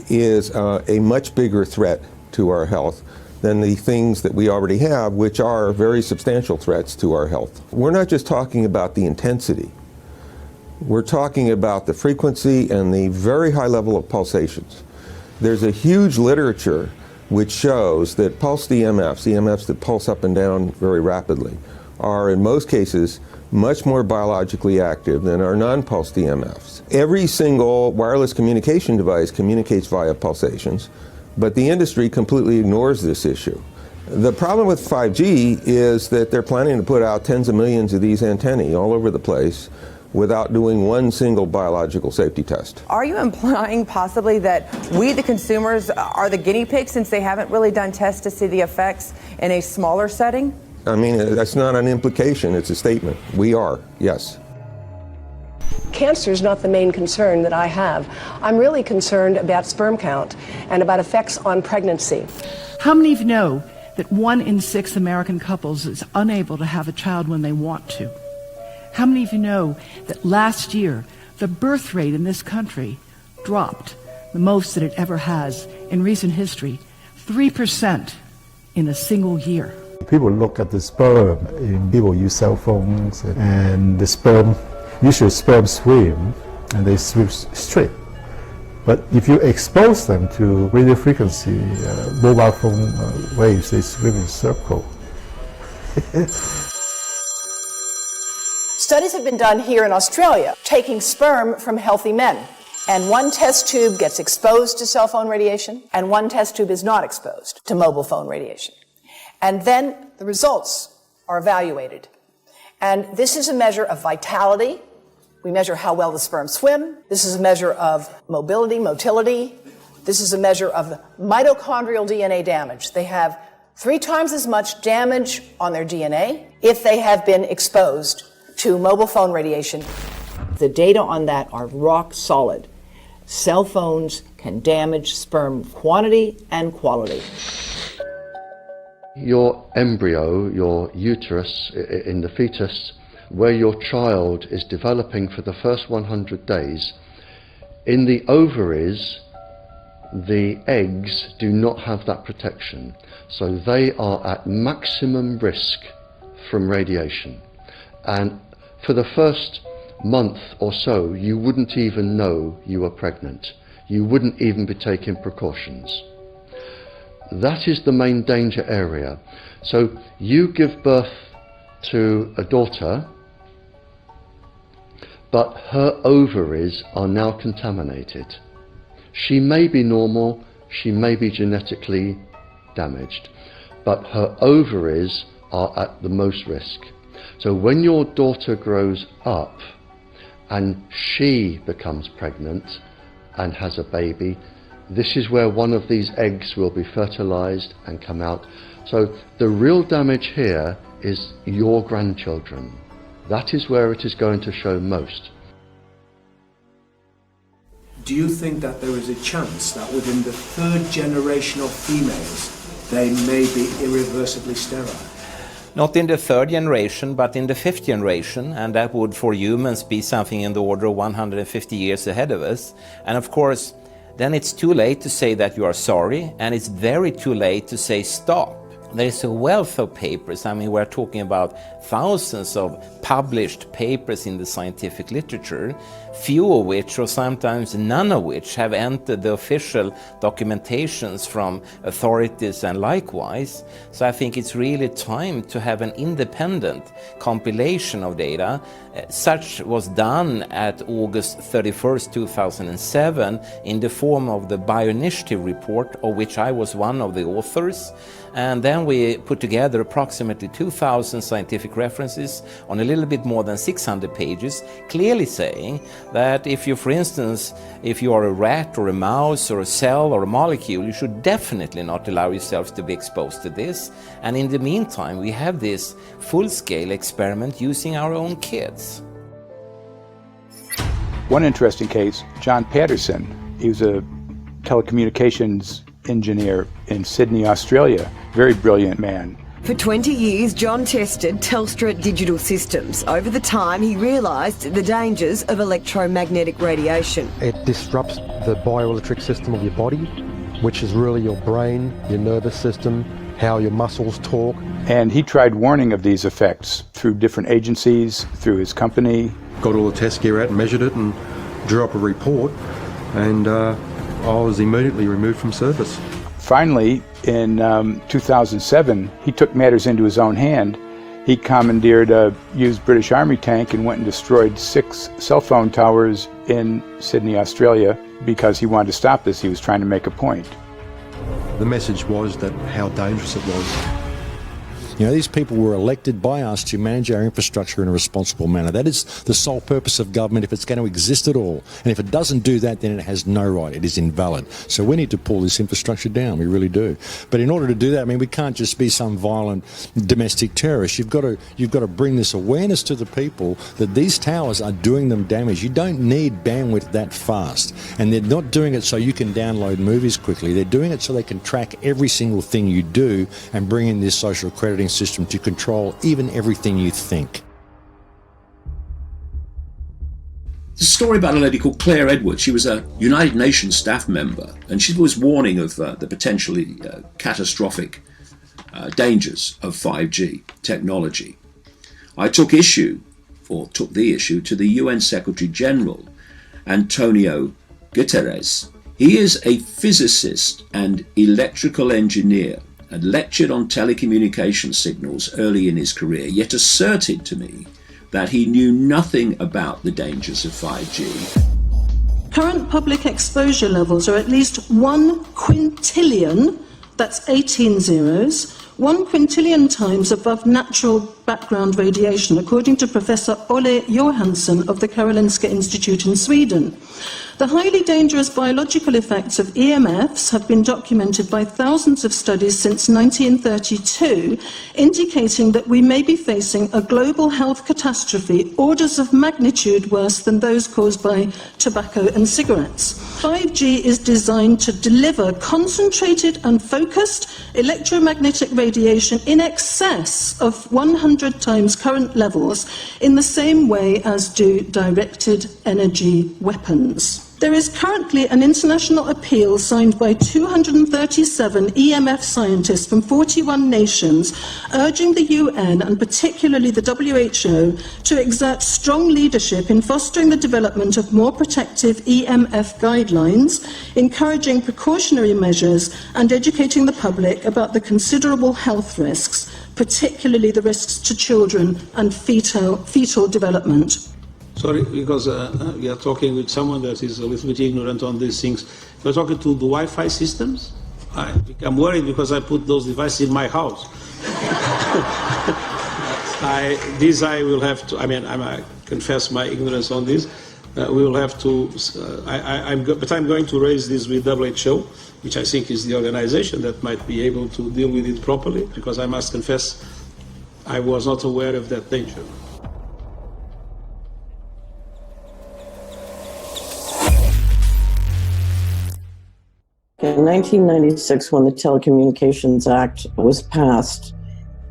is a much bigger threat to our health than the things that we already have, which are very substantial threats to our health. We're not just talking about the intensity. We're talking about the frequency and the very high level of pulsations. There's a huge literature which shows that pulsed EMFs, EMFs that pulse up and down very rapidly, are in most cases much more biologically active than our non-pulsed EMFs. Every single wireless communication device communicates via pulsations, but the industry completely ignores this issue. The problem with 5G is that they're planning to put out tens of millions of these antennae all over the place without doing one single biological safety test. Are you implying possibly that we, the consumers, are the guinea pigs since they haven't really done tests to see the effects in a smaller setting? I mean, that's not an implication, it's a statement. We are, yes. Cancer is not the main concern that I have. I'm really concerned about sperm count and about effects on pregnancy. How many of you know that 1 in 6 American couples is unable to have a child when they want to? How many of you know that last year the birth rate in this country dropped, the most that it ever has in recent history, 3% in a single year? People look at the sperm, and people use cell phones, and the sperm, usually sperm swim, and they swim straight. But if you expose them to radio frequency, mobile phone waves, they swim in a circle. Studies have been done here in Australia, taking sperm from healthy men. And one test tube gets exposed to cell phone radiation, and one test tube is not exposed to mobile phone radiation. And then the results are evaluated. And this is a measure of vitality. We measure how well the sperm swim. This is a measure of motility. This is a measure of mitochondrial DNA damage. They have 3 times as much damage on their DNA if they have been exposed to mobile phone radiation. The data on that are rock solid. Cell phones can damage sperm quantity and quality. Your embryo, your uterus in the fetus, where your child is developing for the first 100 days, in the ovaries, the eggs do not have that protection. So they are at maximum risk from radiation. And for the first month or so, you wouldn't even know you were pregnant. You wouldn't even be taking precautions. That is the main danger area. So you give birth to a daughter, but her ovaries are now contaminated. She may be normal, she may be genetically damaged, but her ovaries are at the most risk. So when your daughter grows up and she becomes pregnant and has a baby, this is where one of these eggs will be fertilized and come out. So the real damage here is your grandchildren. That is where it is going to show most. Do you think that there is a chance that within the third generation of females, they may be irreversibly sterile? Not in the third generation, but in the fifth generation, and that would for humans be something in the order of 150 years ahead of us. And of course, then it's too late to say that you are sorry, and it's very too late to say stop. There is a wealth of papers. I mean, we're talking about thousands of published papers in the scientific literature, few of which, or sometimes none of which, have entered the official documentations from authorities and likewise. So I think it's really time to have an independent compilation of data. Such was done at August 31st, 2007 in the form of the Bioinitiative report, of which I was one of the authors. And then we put together approximately 2,000 scientific references on a little bit more than 600 pages, clearly saying that if you, for instance, if you are a rat or a mouse or a cell or a molecule, you should definitely not allow yourselves to be exposed to this. And in the meantime, we have this full-scale experiment using our own kids. One interesting case, John Patterson. He was a telecommunications engineer in Sydney, Australia. Very brilliant man. For 20 years, John tested Telstra digital systems. Over the time, he realised the dangers of electromagnetic radiation. It disrupts the bioelectric system of your body, which is really your brain, your nervous system, how your muscles talk. And he tried warning of these effects through different agencies, through his company. Got all the test gear out and measured it and drew up a report, and I was immediately removed from service. Finally, in 2007, he took matters into his own hand. He commandeered a used British Army tank and went and destroyed 6 cell phone towers in Sydney, Australia, because he wanted to stop this. He was trying to make a point. The message was that how dangerous it was. You know, these people were elected by us to manage our infrastructure in a responsible manner. That is the sole purpose of government if it's going to exist at all. And if it doesn't do that, then it has no right. It is invalid. So we need to pull this infrastructure down. We really do. But in order to do that, I mean, we can't just be some violent domestic terrorist. You've got to bring this awareness to the people that these towers are doing them damage. You don't need bandwidth that fast. And they're not doing it so you can download movies quickly. They're doing it so they can track every single thing you do and bring in this social crediting system to control even everything you think. There's a story about a lady called Claire Edwards. She was a United Nations staff member, and she was warning of the potentially catastrophic dangers of 5G technology. I took the issue to the UN Secretary General, Antonio Guterres. He is a physicist and electrical engineer, and lectured on telecommunication signals early in his career, yet asserted to me that he knew nothing about the dangers of 5G. Current public exposure levels are at least 1 quintillion, that's 18 zeros, 1 quintillion times above natural background radiation, according to Professor Olle Johansson of the Karolinska Institute in Sweden. The highly dangerous biological effects of EMFs have been documented by thousands of studies since 1932, indicating that we may be facing a global health catastrophe orders of magnitude worse than those caused by tobacco and cigarettes. 5G is designed to deliver concentrated and focused electromagnetic radiation in excess of 100 times current levels in the same way as do directed energy weapons. There is currently an international appeal signed by 237 EMF scientists from 41 nations urging the UN and particularly the WHO to exert strong leadership in fostering the development of more protective EMF guidelines, encouraging precautionary measures and educating the public about the considerable health risks, particularly the risks to children and fetal development. Sorry, because we are talking with someone that is a little bit ignorant on these things. We're talking to the Wi-Fi systems. I become worried because I put those devices in my house. I will have to, I mean, I'm a confess my ignorance on this. We will have to, but I'm going to raise this with WHO, which I think is the organization that might be able to deal with it properly, because I must confess I was not aware of that danger. In 1996, when the Telecommunications Act was passed,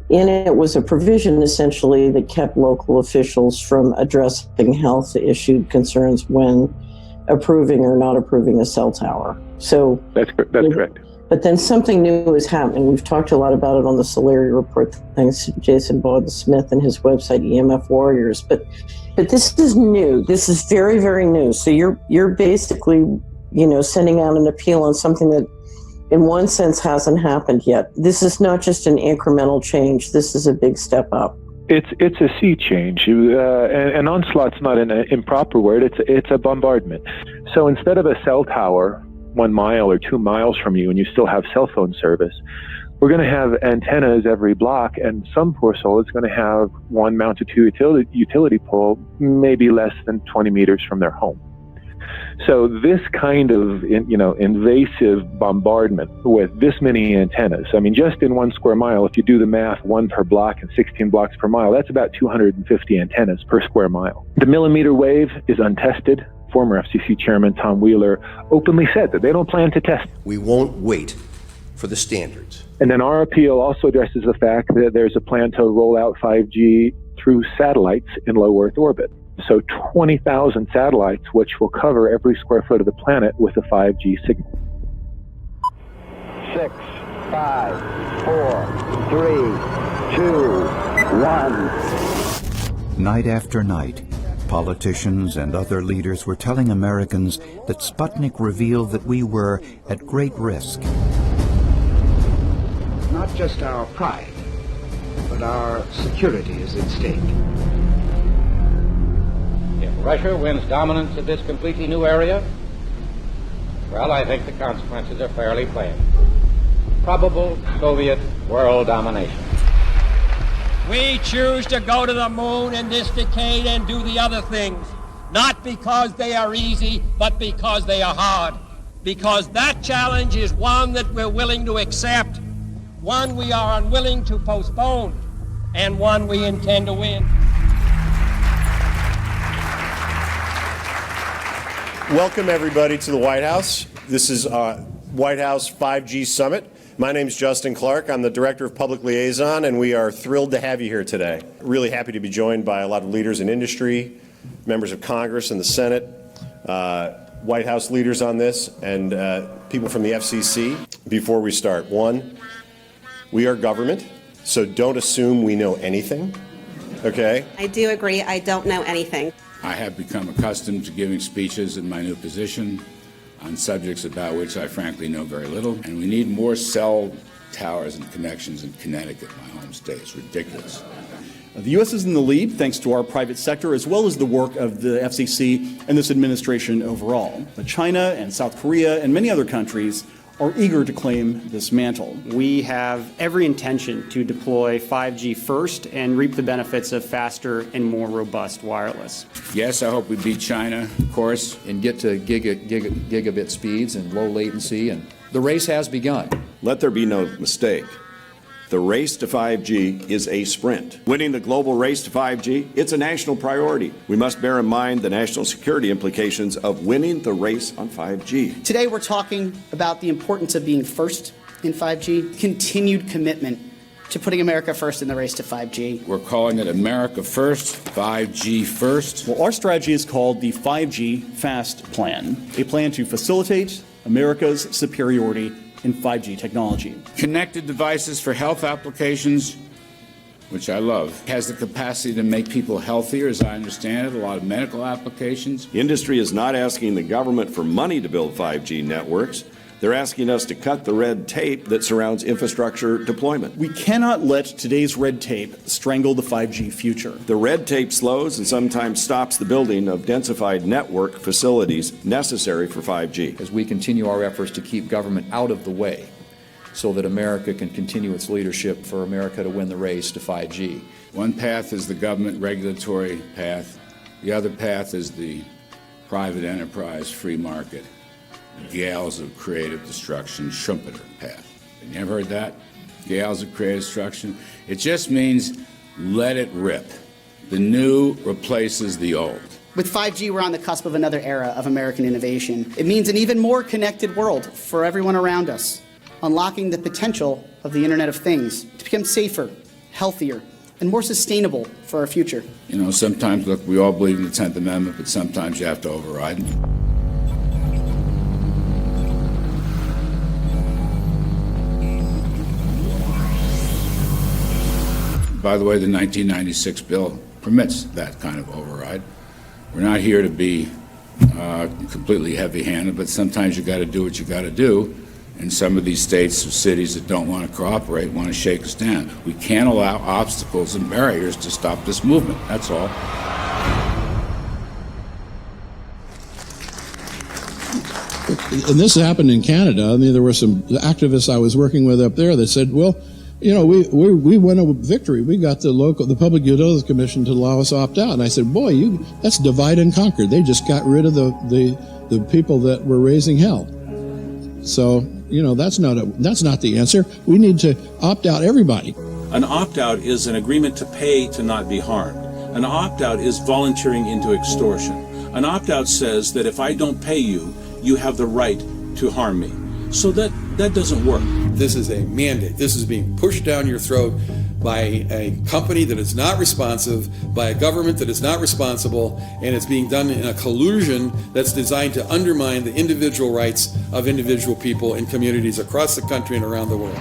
in it was a provision essentially that kept local officials from addressing health issue concerns when approving or not approving a cell tower. So that's correct. But then something new is happening. We've talked a lot about it on the Solari report, thanks to Jason Bogdan-Smith and his website EMF Warriors. But this is new. This is very, very new. So you're basically, sending out an appeal on something that in one sense hasn't happened yet. This is not just an incremental change. This is a big step up. It's a sea change. An onslaught's not an improper word. It's a bombardment. So instead of a cell tower 1 mile or 2 miles from you and you still have cell phone service, we're going to have antennas every block, and some poor soul is going to have one mounted to utility pole maybe less than 20 meters from their home. So this kind of, invasive bombardment with this many antennas, I mean, just in 1 square mile, if you do the math, 1 per block and 16 blocks per mile, that's about 250 antennas per square mile. The millimeter wave is untested. Former FCC Chairman Tom Wheeler openly said that they don't plan to test. We won't wait for the standards. And then our appeal also addresses the fact that there's a plan to roll out 5G through satellites in low Earth orbit. So 20,000 satellites, which will cover every square foot of the planet with a 5G signal. 6, 5, 4, 3, 2, 1. Night after night, politicians and other leaders were telling Americans that Sputnik revealed that we were at great risk. Not just our pride, but our security is at stake. If Russia wins dominance of this completely new area, well, I think the consequences are fairly plain. Probable Soviet world domination. We choose to go to the moon in this decade and do the other things, not because they are easy, but because they are hard. Because that challenge is one that we're willing to accept, one we are unwilling to postpone, and one we intend to win. Welcome, everybody, to the White House. This is White House 5G Summit. My name is Justin Clark. I'm the Director of Public Liaison, and we are thrilled to have you here today. Really happy to be joined by a lot of leaders in industry, members of Congress and the Senate, White House leaders on this, and people from the FCC. Before we start, one, we are government, so don't assume we know anything, okay? I do agree, I don't know anything. I have become accustomed to giving speeches in my new position on subjects about which I frankly know very little, and we need more cell towers and connections in Connecticut, my home state. It's ridiculous. The U.S. is in the lead thanks to our private sector as well as the work of the FCC and this administration overall. But China and South Korea and many other countries are eager to claim this mantle. We have every intention to deploy 5G first and reap the benefits of faster and more robust wireless. Yes, I hope we beat China, of course. And get to gigabit speeds and low latency, and the race has begun. Let there be no mistake. The race to 5G is a sprint. Winning the global race to 5G, it's a national priority. We must bear in mind the national security implications of winning the race on 5G. Today we're talking about the importance of being first in 5G, continued commitment to putting America first in the race to 5G. We're calling it America First, 5G First. Well, our strategy is called the 5G Fast Plan, a plan to facilitate America's superiority in 5G technology. Connected devices for health applications, which I love, has the capacity to make people healthier, as I understand it, a lot of medical applications. Industry is not asking the government for money to build 5G networks. They're asking us to cut the red tape that surrounds infrastructure deployment. We cannot let today's red tape strangle the 5G future. The red tape slows and sometimes stops the building of densified network facilities necessary for 5G. As we continue our efforts to keep government out of the way so that America can continue its leadership for America to win the race to 5G. One path is the government regulatory path. The other path is the private enterprise, free market, gales of creative destruction, Schumpeter path. You ever heard that? Gales of creative destruction? It just means let it rip. The new replaces the old. With 5G, we're on the cusp of another era of American innovation. It means an even more connected world for everyone around us, unlocking the potential of the Internet of Things to become safer, healthier, and more sustainable for our future. You know, sometimes, look, we all believe in the 10th Amendment, but sometimes you have to override it. By the way, the 1996 bill permits that kind of override. We're not here to be completely heavy-handed, but sometimes you got to do what you got to do. And some of these states or cities that don't want to cooperate want to shake us down. We can't allow obstacles and barriers to stop this movement. That's all. And this happened in Canada. I mean, there were some activists I was working with up there that said, well, you know, we won a victory. We got the Public Utilities Commission to allow us to opt out. And I said, boy, that's divide and conquer. They just got rid of the people that were raising hell. So, you know, that's not the answer. We need to opt out everybody. An opt-out is an agreement to pay to not be harmed. An opt-out is volunteering into extortion. An opt-out says that if I don't pay you, you have the right to harm me. So that doesn't work. This is a mandate. This is being pushed down your throat by a company that is not responsive, by a government that is not responsible, and it's being done in a collusion that's designed to undermine the individual rights of individual people in communities across the country and around the world.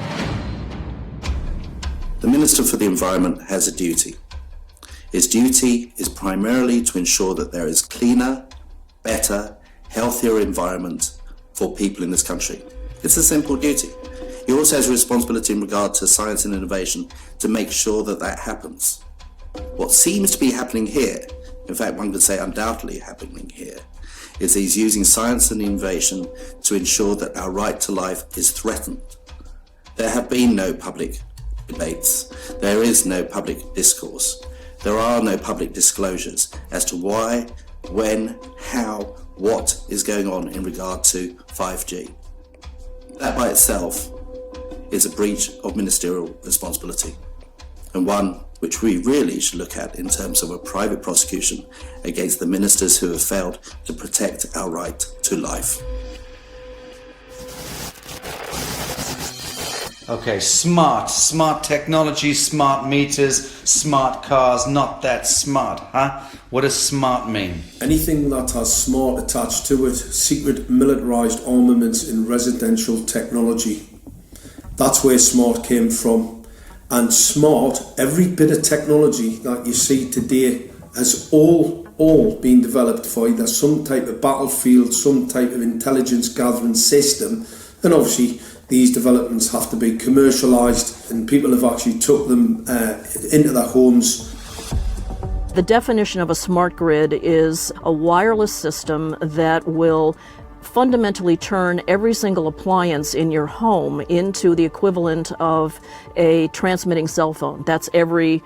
The Minister for the Environment has a duty. His duty is primarily to ensure that there is cleaner, better, healthier environment for people in this country. It's a simple duty. He also has a responsibility in regard to science and innovation to make sure that that happens. What seems to be happening here, in fact one could say undoubtedly happening here, is he's using science and innovation to ensure that our right to life is threatened. There have been no public debates. There is no public discourse. There are no public disclosures as to why, when, how, what is going on in regard to 5G. That by itself is a breach of ministerial responsibility, and one which we really should look at in terms of a private prosecution against the ministers who have failed to protect our right to life. Okay, smart technology, smart meters, smart cars, not that smart, huh? What does smart mean? Anything that has smart attached to it, secret militarized armaments in residential technology. That's where smart came from. And smart, every bit of technology that you see today has all been developed for either some type of battlefield, some type of intelligence gathering system, and obviously these developments have to be commercialised, and people have actually took them into their homes. The definition of a smart grid is a wireless system that will fundamentally turn every single appliance in your home into the equivalent of a transmitting cell phone. That's every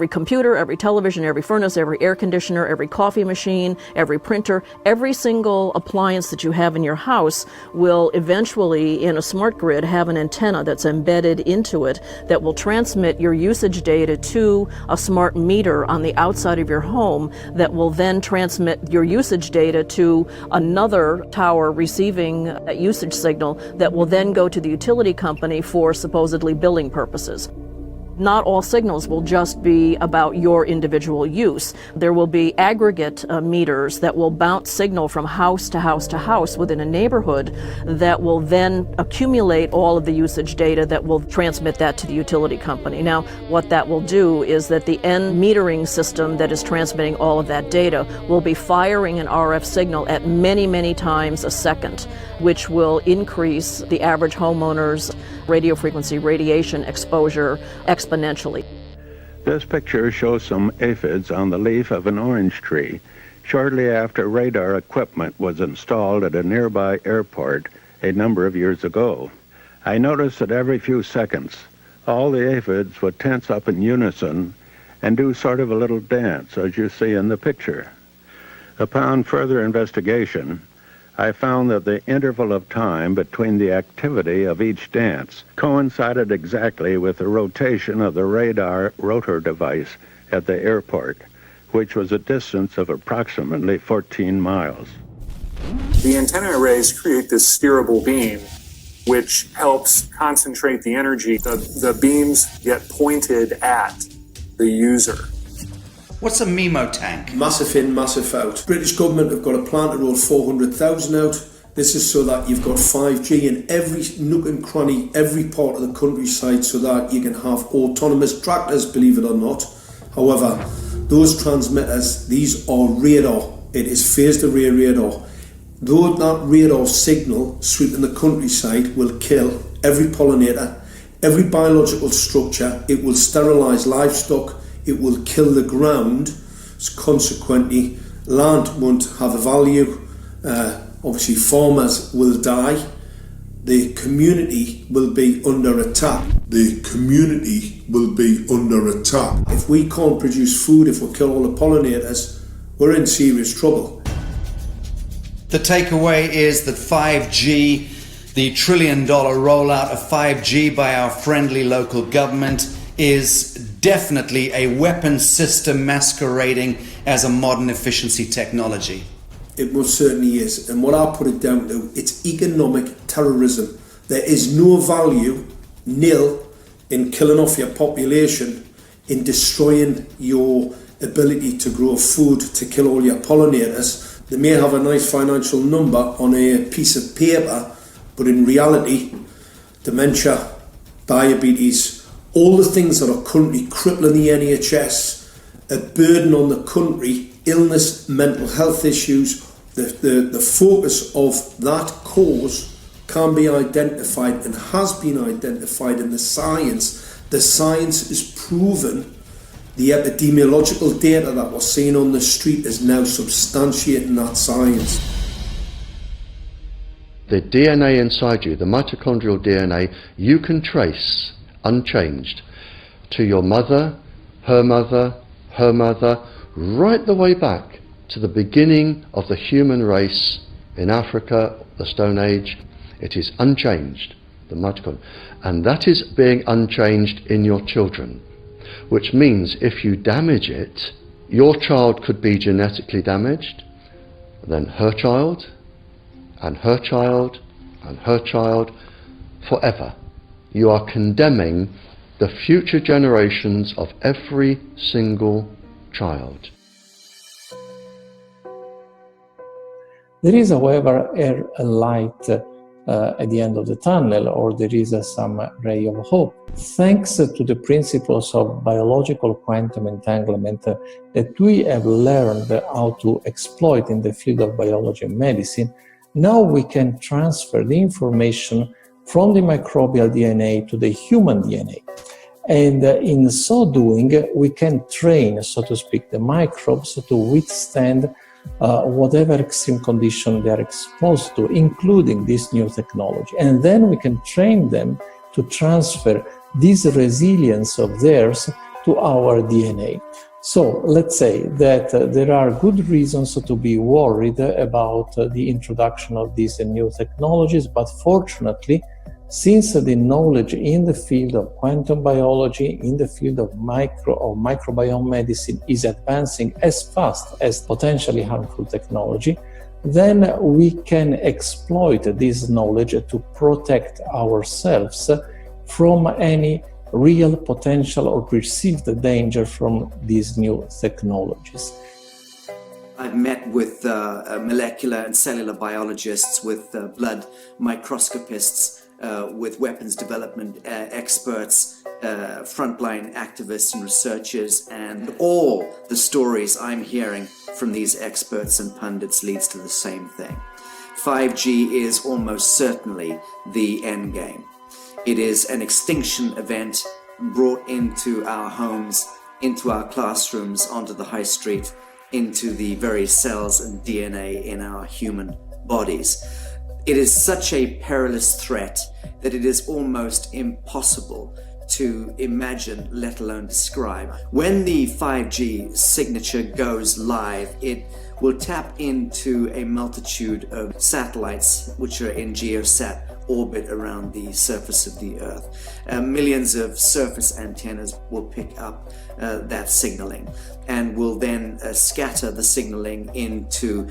computer, every television, every furnace, every air conditioner, every coffee machine, every printer, every single appliance that you have in your house will eventually, in a smart grid, have an antenna that's embedded into it that will transmit your usage data to a smart meter on the outside of your home that will then transmit your usage data to another tower receiving that usage signal that will then go to the utility company for supposedly billing purposes. Not all signals will just be about your individual use. There will be aggregate meters that will bounce signal from house to house to house within a neighborhood that will then accumulate all of the usage data that will transmit that to the utility company. Now, what that will do is that the end metering system that is transmitting all of that data will be firing an RF signal at many, many times a second, which will increase the average homeowner's radio frequency radiation exposure exponentially. This picture shows some aphids on the leaf of an orange tree shortly after radar equipment was installed at a nearby airport a number of years ago. I noticed that every few seconds all the aphids would tense up in unison and do sort of a little dance, as you see in the picture. Upon further investigation, I found that the interval of time between the activity of each dance coincided exactly with the rotation of the radar rotor device at the airport, which was a distance of approximately 14 miles. The antenna arrays create this steerable beam, which helps concentrate the energy. The beams get pointed at the user. What's a MIMO tank? Massive in, massive out. British government have got a plan to roll 400,000 out. This is so that you've got 5G in every nook and cranny, every part of the countryside, so that you can have autonomous tractors, believe it or not. However, those transmitters, these are radar. It is phased array radar. Though that radar signal sweeping the countryside will kill every pollinator, every biological structure, it will sterilise livestock, it will kill the ground, so consequently land won't have a value, obviously farmers will die, the community will be under attack. The community will be under attack. If we can't produce food, if we kill all the pollinators, we're in serious trouble. The takeaway is that 5G, the $1 trillion rollout of 5G by our friendly local government, is definitely a weapon system masquerading as a modern efficiency technology. It most certainly is. And what I put it down to, it's economic terrorism. There is no value, nil, in killing off your population, in destroying your ability to grow food, to kill all your pollinators. They may have a nice financial number on a piece of paper, but in reality, dementia, diabetes, all the things that are currently crippling the NHS, a burden on the country, illness, mental health issues, the focus of that cause can be identified and has been identified in the science. The science is proven. The epidemiological data that we're seeing on the street is now substantiating that science. The DNA inside you, the mitochondrial DNA, you can trace unchanged to your mother, her mother, her mother, right the way back to the beginning of the human race in Africa, the Stone Age. It is unchanged, the mitochondria, and that is being unchanged in your children, which means if you damage it, your child could be genetically damaged, then her child, and her child, and her child, forever. You are condemning the future generations of every single child. There is, however, a light at the end of the tunnel, or there is some ray of hope. Thanks to the principles of biological quantum entanglement that we have learned how to exploit in the field of biology and medicine, now we can transfer the information from the microbial DNA to the human DNA. And in so doing, we can train, so to speak, the microbes to withstand whatever extreme condition they are exposed to, including this new technology. And then we can train them to transfer this resilience of theirs to our DNA. So let's say that there are good reasons to be worried about the introduction of these new technologies, but fortunately, since the knowledge in the field of quantum biology, in the field of microbiome medicine is advancing as fast as potentially harmful technology, then we can exploit this knowledge to protect ourselves from any real potential or perceived danger from these new technologies. I've met with molecular and cellular biologists, with blood microscopists, with weapons development experts, frontline activists and researchers, and all the stories I'm hearing from these experts and pundits leads to the same thing. 5G is almost certainly the end game. It is an extinction event brought into our homes, into our classrooms, onto the high street, into the very cells and DNA in our human bodies. It is such a perilous threat that it is almost impossible to imagine, let alone describe. When the 5G signature goes live, it will tap into a multitude of satellites which are in geosat orbit around the surface of the Earth. Millions of surface antennas will pick up that signaling and will then scatter the signaling into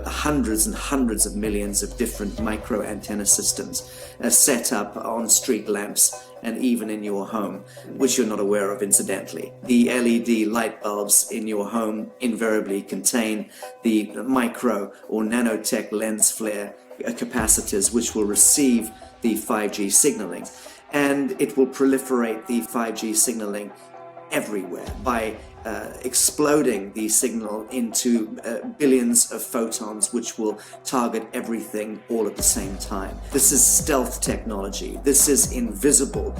hundreds and hundreds of millions of different micro antenna systems set up on street lamps and even in your home, which you're not aware of incidentally. The LED light bulbs in your home invariably contain the micro or nanotech lens flare capacitors which will receive the 5G signaling, and it will proliferate the 5G signaling everywhere by exploding the signal into billions of photons which will target everything all at the same time. This is stealth technology. This is invisible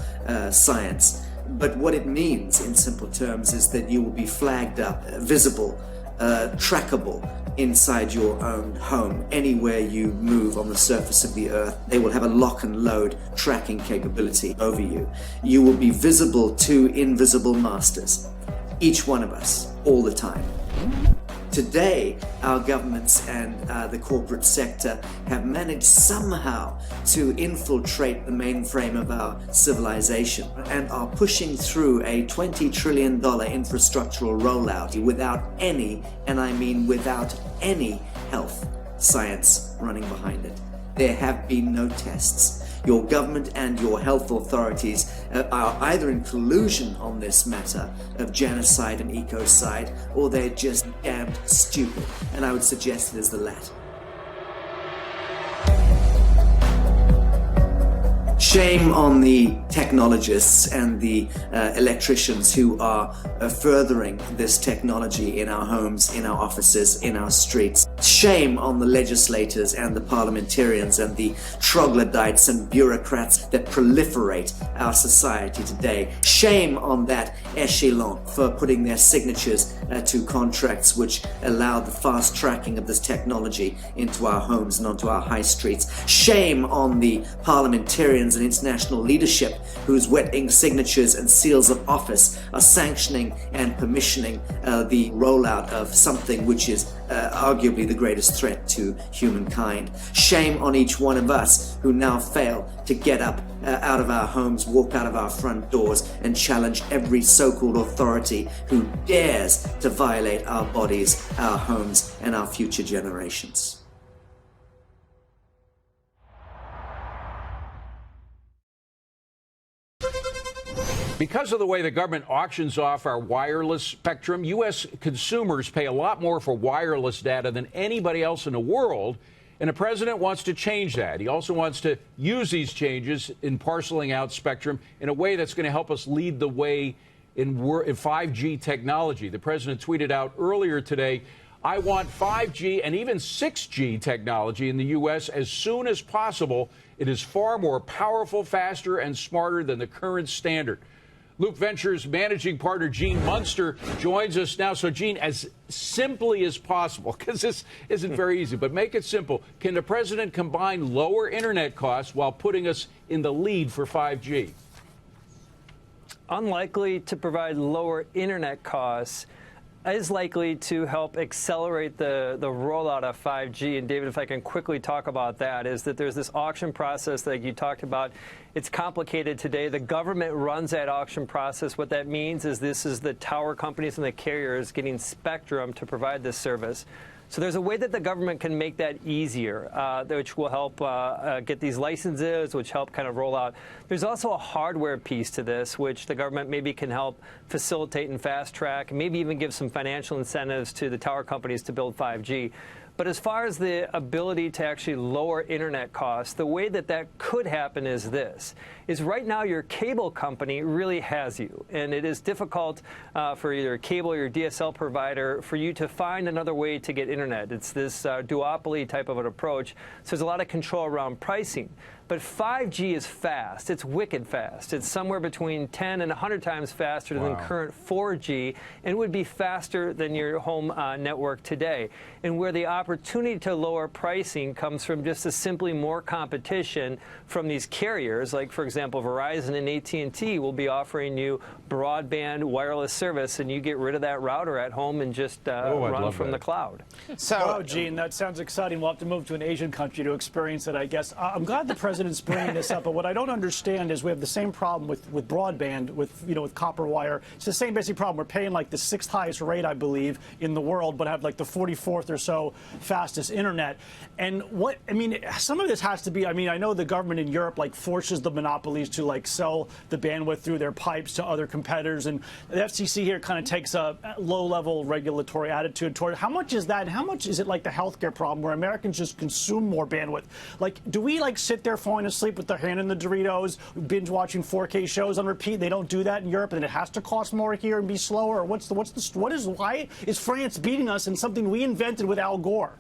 science. But what it means in simple terms is that you will be flagged up, visible, trackable inside your own home. Anywhere you move on the surface of the Earth, they will have a lock and load tracking capability over you. You will be visible to invisible masters, each one of us, all the time. Today, our governments and the corporate sector have managed somehow to infiltrate the mainframe of our civilization and are pushing through a $20 trillion infrastructural rollout without any, and I mean without any, health science running behind it. There have been no tests. Your government and your health authorities are either in collusion on this matter of genocide and ecocide, or they're just damned stupid. And I would suggest it is the latter. Shame on the technologists and the electricians who are furthering this technology in our homes, in our offices, in our streets. Shame on the legislators and the parliamentarians and the troglodytes and bureaucrats that proliferate our society today. Shame on that echelon for putting their signatures to contracts which allow the fast tracking of this technology into our homes and onto our high streets. Shame on the parliamentarians and international leadership whose wet ink signatures and seals of office are sanctioning and permissioning the rollout of something which is arguably the greatest threat to humankind. Shame on each one of us who now fail to get up out of our homes, walk out of our front doors, and challenge every so-called authority who dares to violate our bodies, our homes, and our future generations. Because of the way the government auctions off our wireless spectrum, U.S. consumers pay a lot more for wireless data than anybody else in the world, and the president wants to change that. He also wants to use these changes in parceling out spectrum in a way that's going to help us lead the way in 5G technology. The president tweeted out earlier today, "I want 5G and even 6G technology in the U.S. as soon as possible. It is far more powerful, faster, and smarter than the current standard." Luke Ventures managing partner Gene Munster joins us now. So, Gene, as simply as possible, because this isn't very easy, but make it simple. Can the president combine lower internet costs while putting us in the lead for 5G? Unlikely to provide lower internet costs is likely to help accelerate the rollout of 5G. And David, if I can quickly talk about that, is that there's this auction process that you talked about. It's complicated today. The government runs that auction process. What that means is this is the tower companies and the carriers getting spectrum to provide this service. So there's a way that the government can make that easier, which will help get these licenses, which help kind of roll out. There's also a hardware piece to this, which the government maybe can help facilitate and fast track, maybe even give some financial incentives to the tower companies to build 5G. But as far as the ability to actually lower internet costs, the way that that could happen is this, is right now your cable company really has you. And it is difficult for either a cable or your DSL provider for you to find another way to get internet. It's this duopoly type of an approach. So there's a lot of control around pricing. But 5G is fast. It's wicked fast. It's somewhere between 10 and 100 times faster than current 4G, and would be faster than your home network today. And where the opportunity to lower pricing comes from just a simply more competition from these carriers, like, for example, Verizon and AT&T will be offering you broadband wireless service, and you get rid of that router at home and just run from the cloud. So, Gene, that sounds exciting. We'll have to move to an Asian country to experience it, I guess. I'm glad the president's bringing this up, but what I don't understand is we have the same problem with broadband, with copper wire. It's the same basic problem. We're paying like the 6th highest rate, I believe, in the world, but have like the 44th or so fastest internet. And some of this has to be, I know the government in Europe like forces the monopolies to like sell the bandwidth through their pipes to other competitors, and the FCC here kind of takes a low-level regulatory attitude toward it. How much is that? And how much is it like the healthcare problem where Americans just consume more bandwidth? Like, do we like sit there falling asleep with their hand in the Doritos, binge watching 4K shows on repeat? They don't do that in Europe, and it has to cost more here and be slower. Or why is France beating us in something we invented with Al Gore?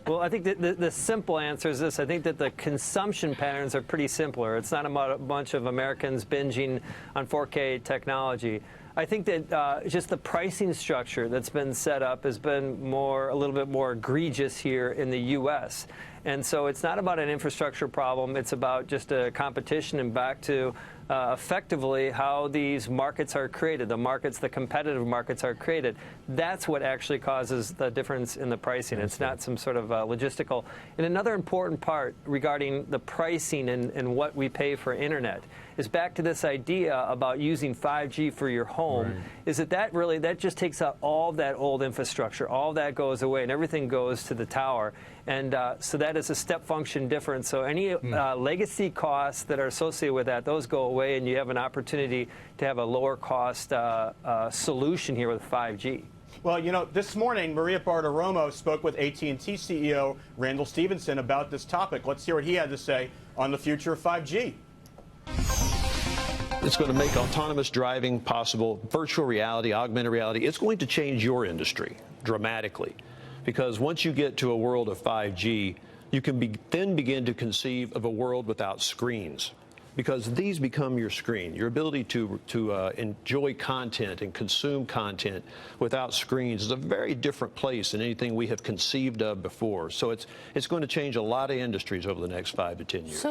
Well, I think the simple answer is this. I think that the consumption patterns are pretty simpler. It's not about a bunch of Americans binging on 4K technology. I think that just the pricing structure that's been set up has been a little bit more egregious here in the U.S. And so it's not about an infrastructure problem. It's about just a competition and back to effectively how these markets are created, the competitive markets are created. That's what actually causes the difference in the pricing. It's not some sort of logistical. And another important part regarding the pricing and what we pay for internet is back to this idea about using 5G for your home, is that just takes out all that old infrastructure. All that goes away and everything goes to the tower. And so that is a step function difference. So any legacy costs that are associated with that, those go away, and you have an opportunity to have a lower cost solution here with 5G. Well, this morning, Maria Bartiromo spoke with AT&T CEO Randall Stephenson about this topic. Let's hear what he had to say on the future of 5G. It's going to make autonomous driving possible, virtual reality, augmented reality. It's going to change your industry dramatically, because once you get to a world of 5G, you can then begin to conceive of a world without screens, because these become your screen. Your ability to enjoy content and consume content without screens is a very different place than anything we have conceived of before. So it's going to change a lot of industries over the next 5 to 10 years.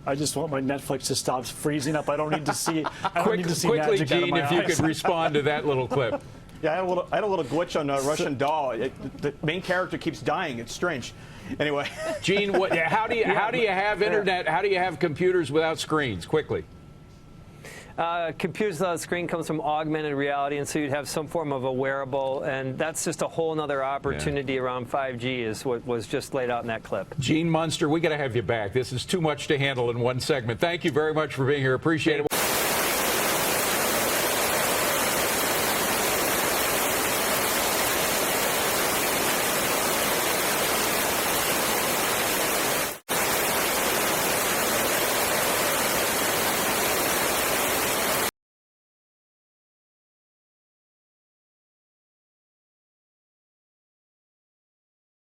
I just want my Netflix to stop freezing up. I don't need to see. Quickly, magic Gene, out of my if you eyes. could respond to that little clip. Yeah, I had a little glitch on Russian Doll. The main character keeps dying. It's strange. Anyway, Gene, how do you have internet? How do you have computers without screens? Quickly. Computers without a screen comes from augmented reality, and so you'd have some form of a wearable, and that's just a whole other opportunity around 5G is what was just laid out in that clip. Gene Munster, we got to have you back. This is too much to handle in one segment. Thank you very much for being here. Appreciate it.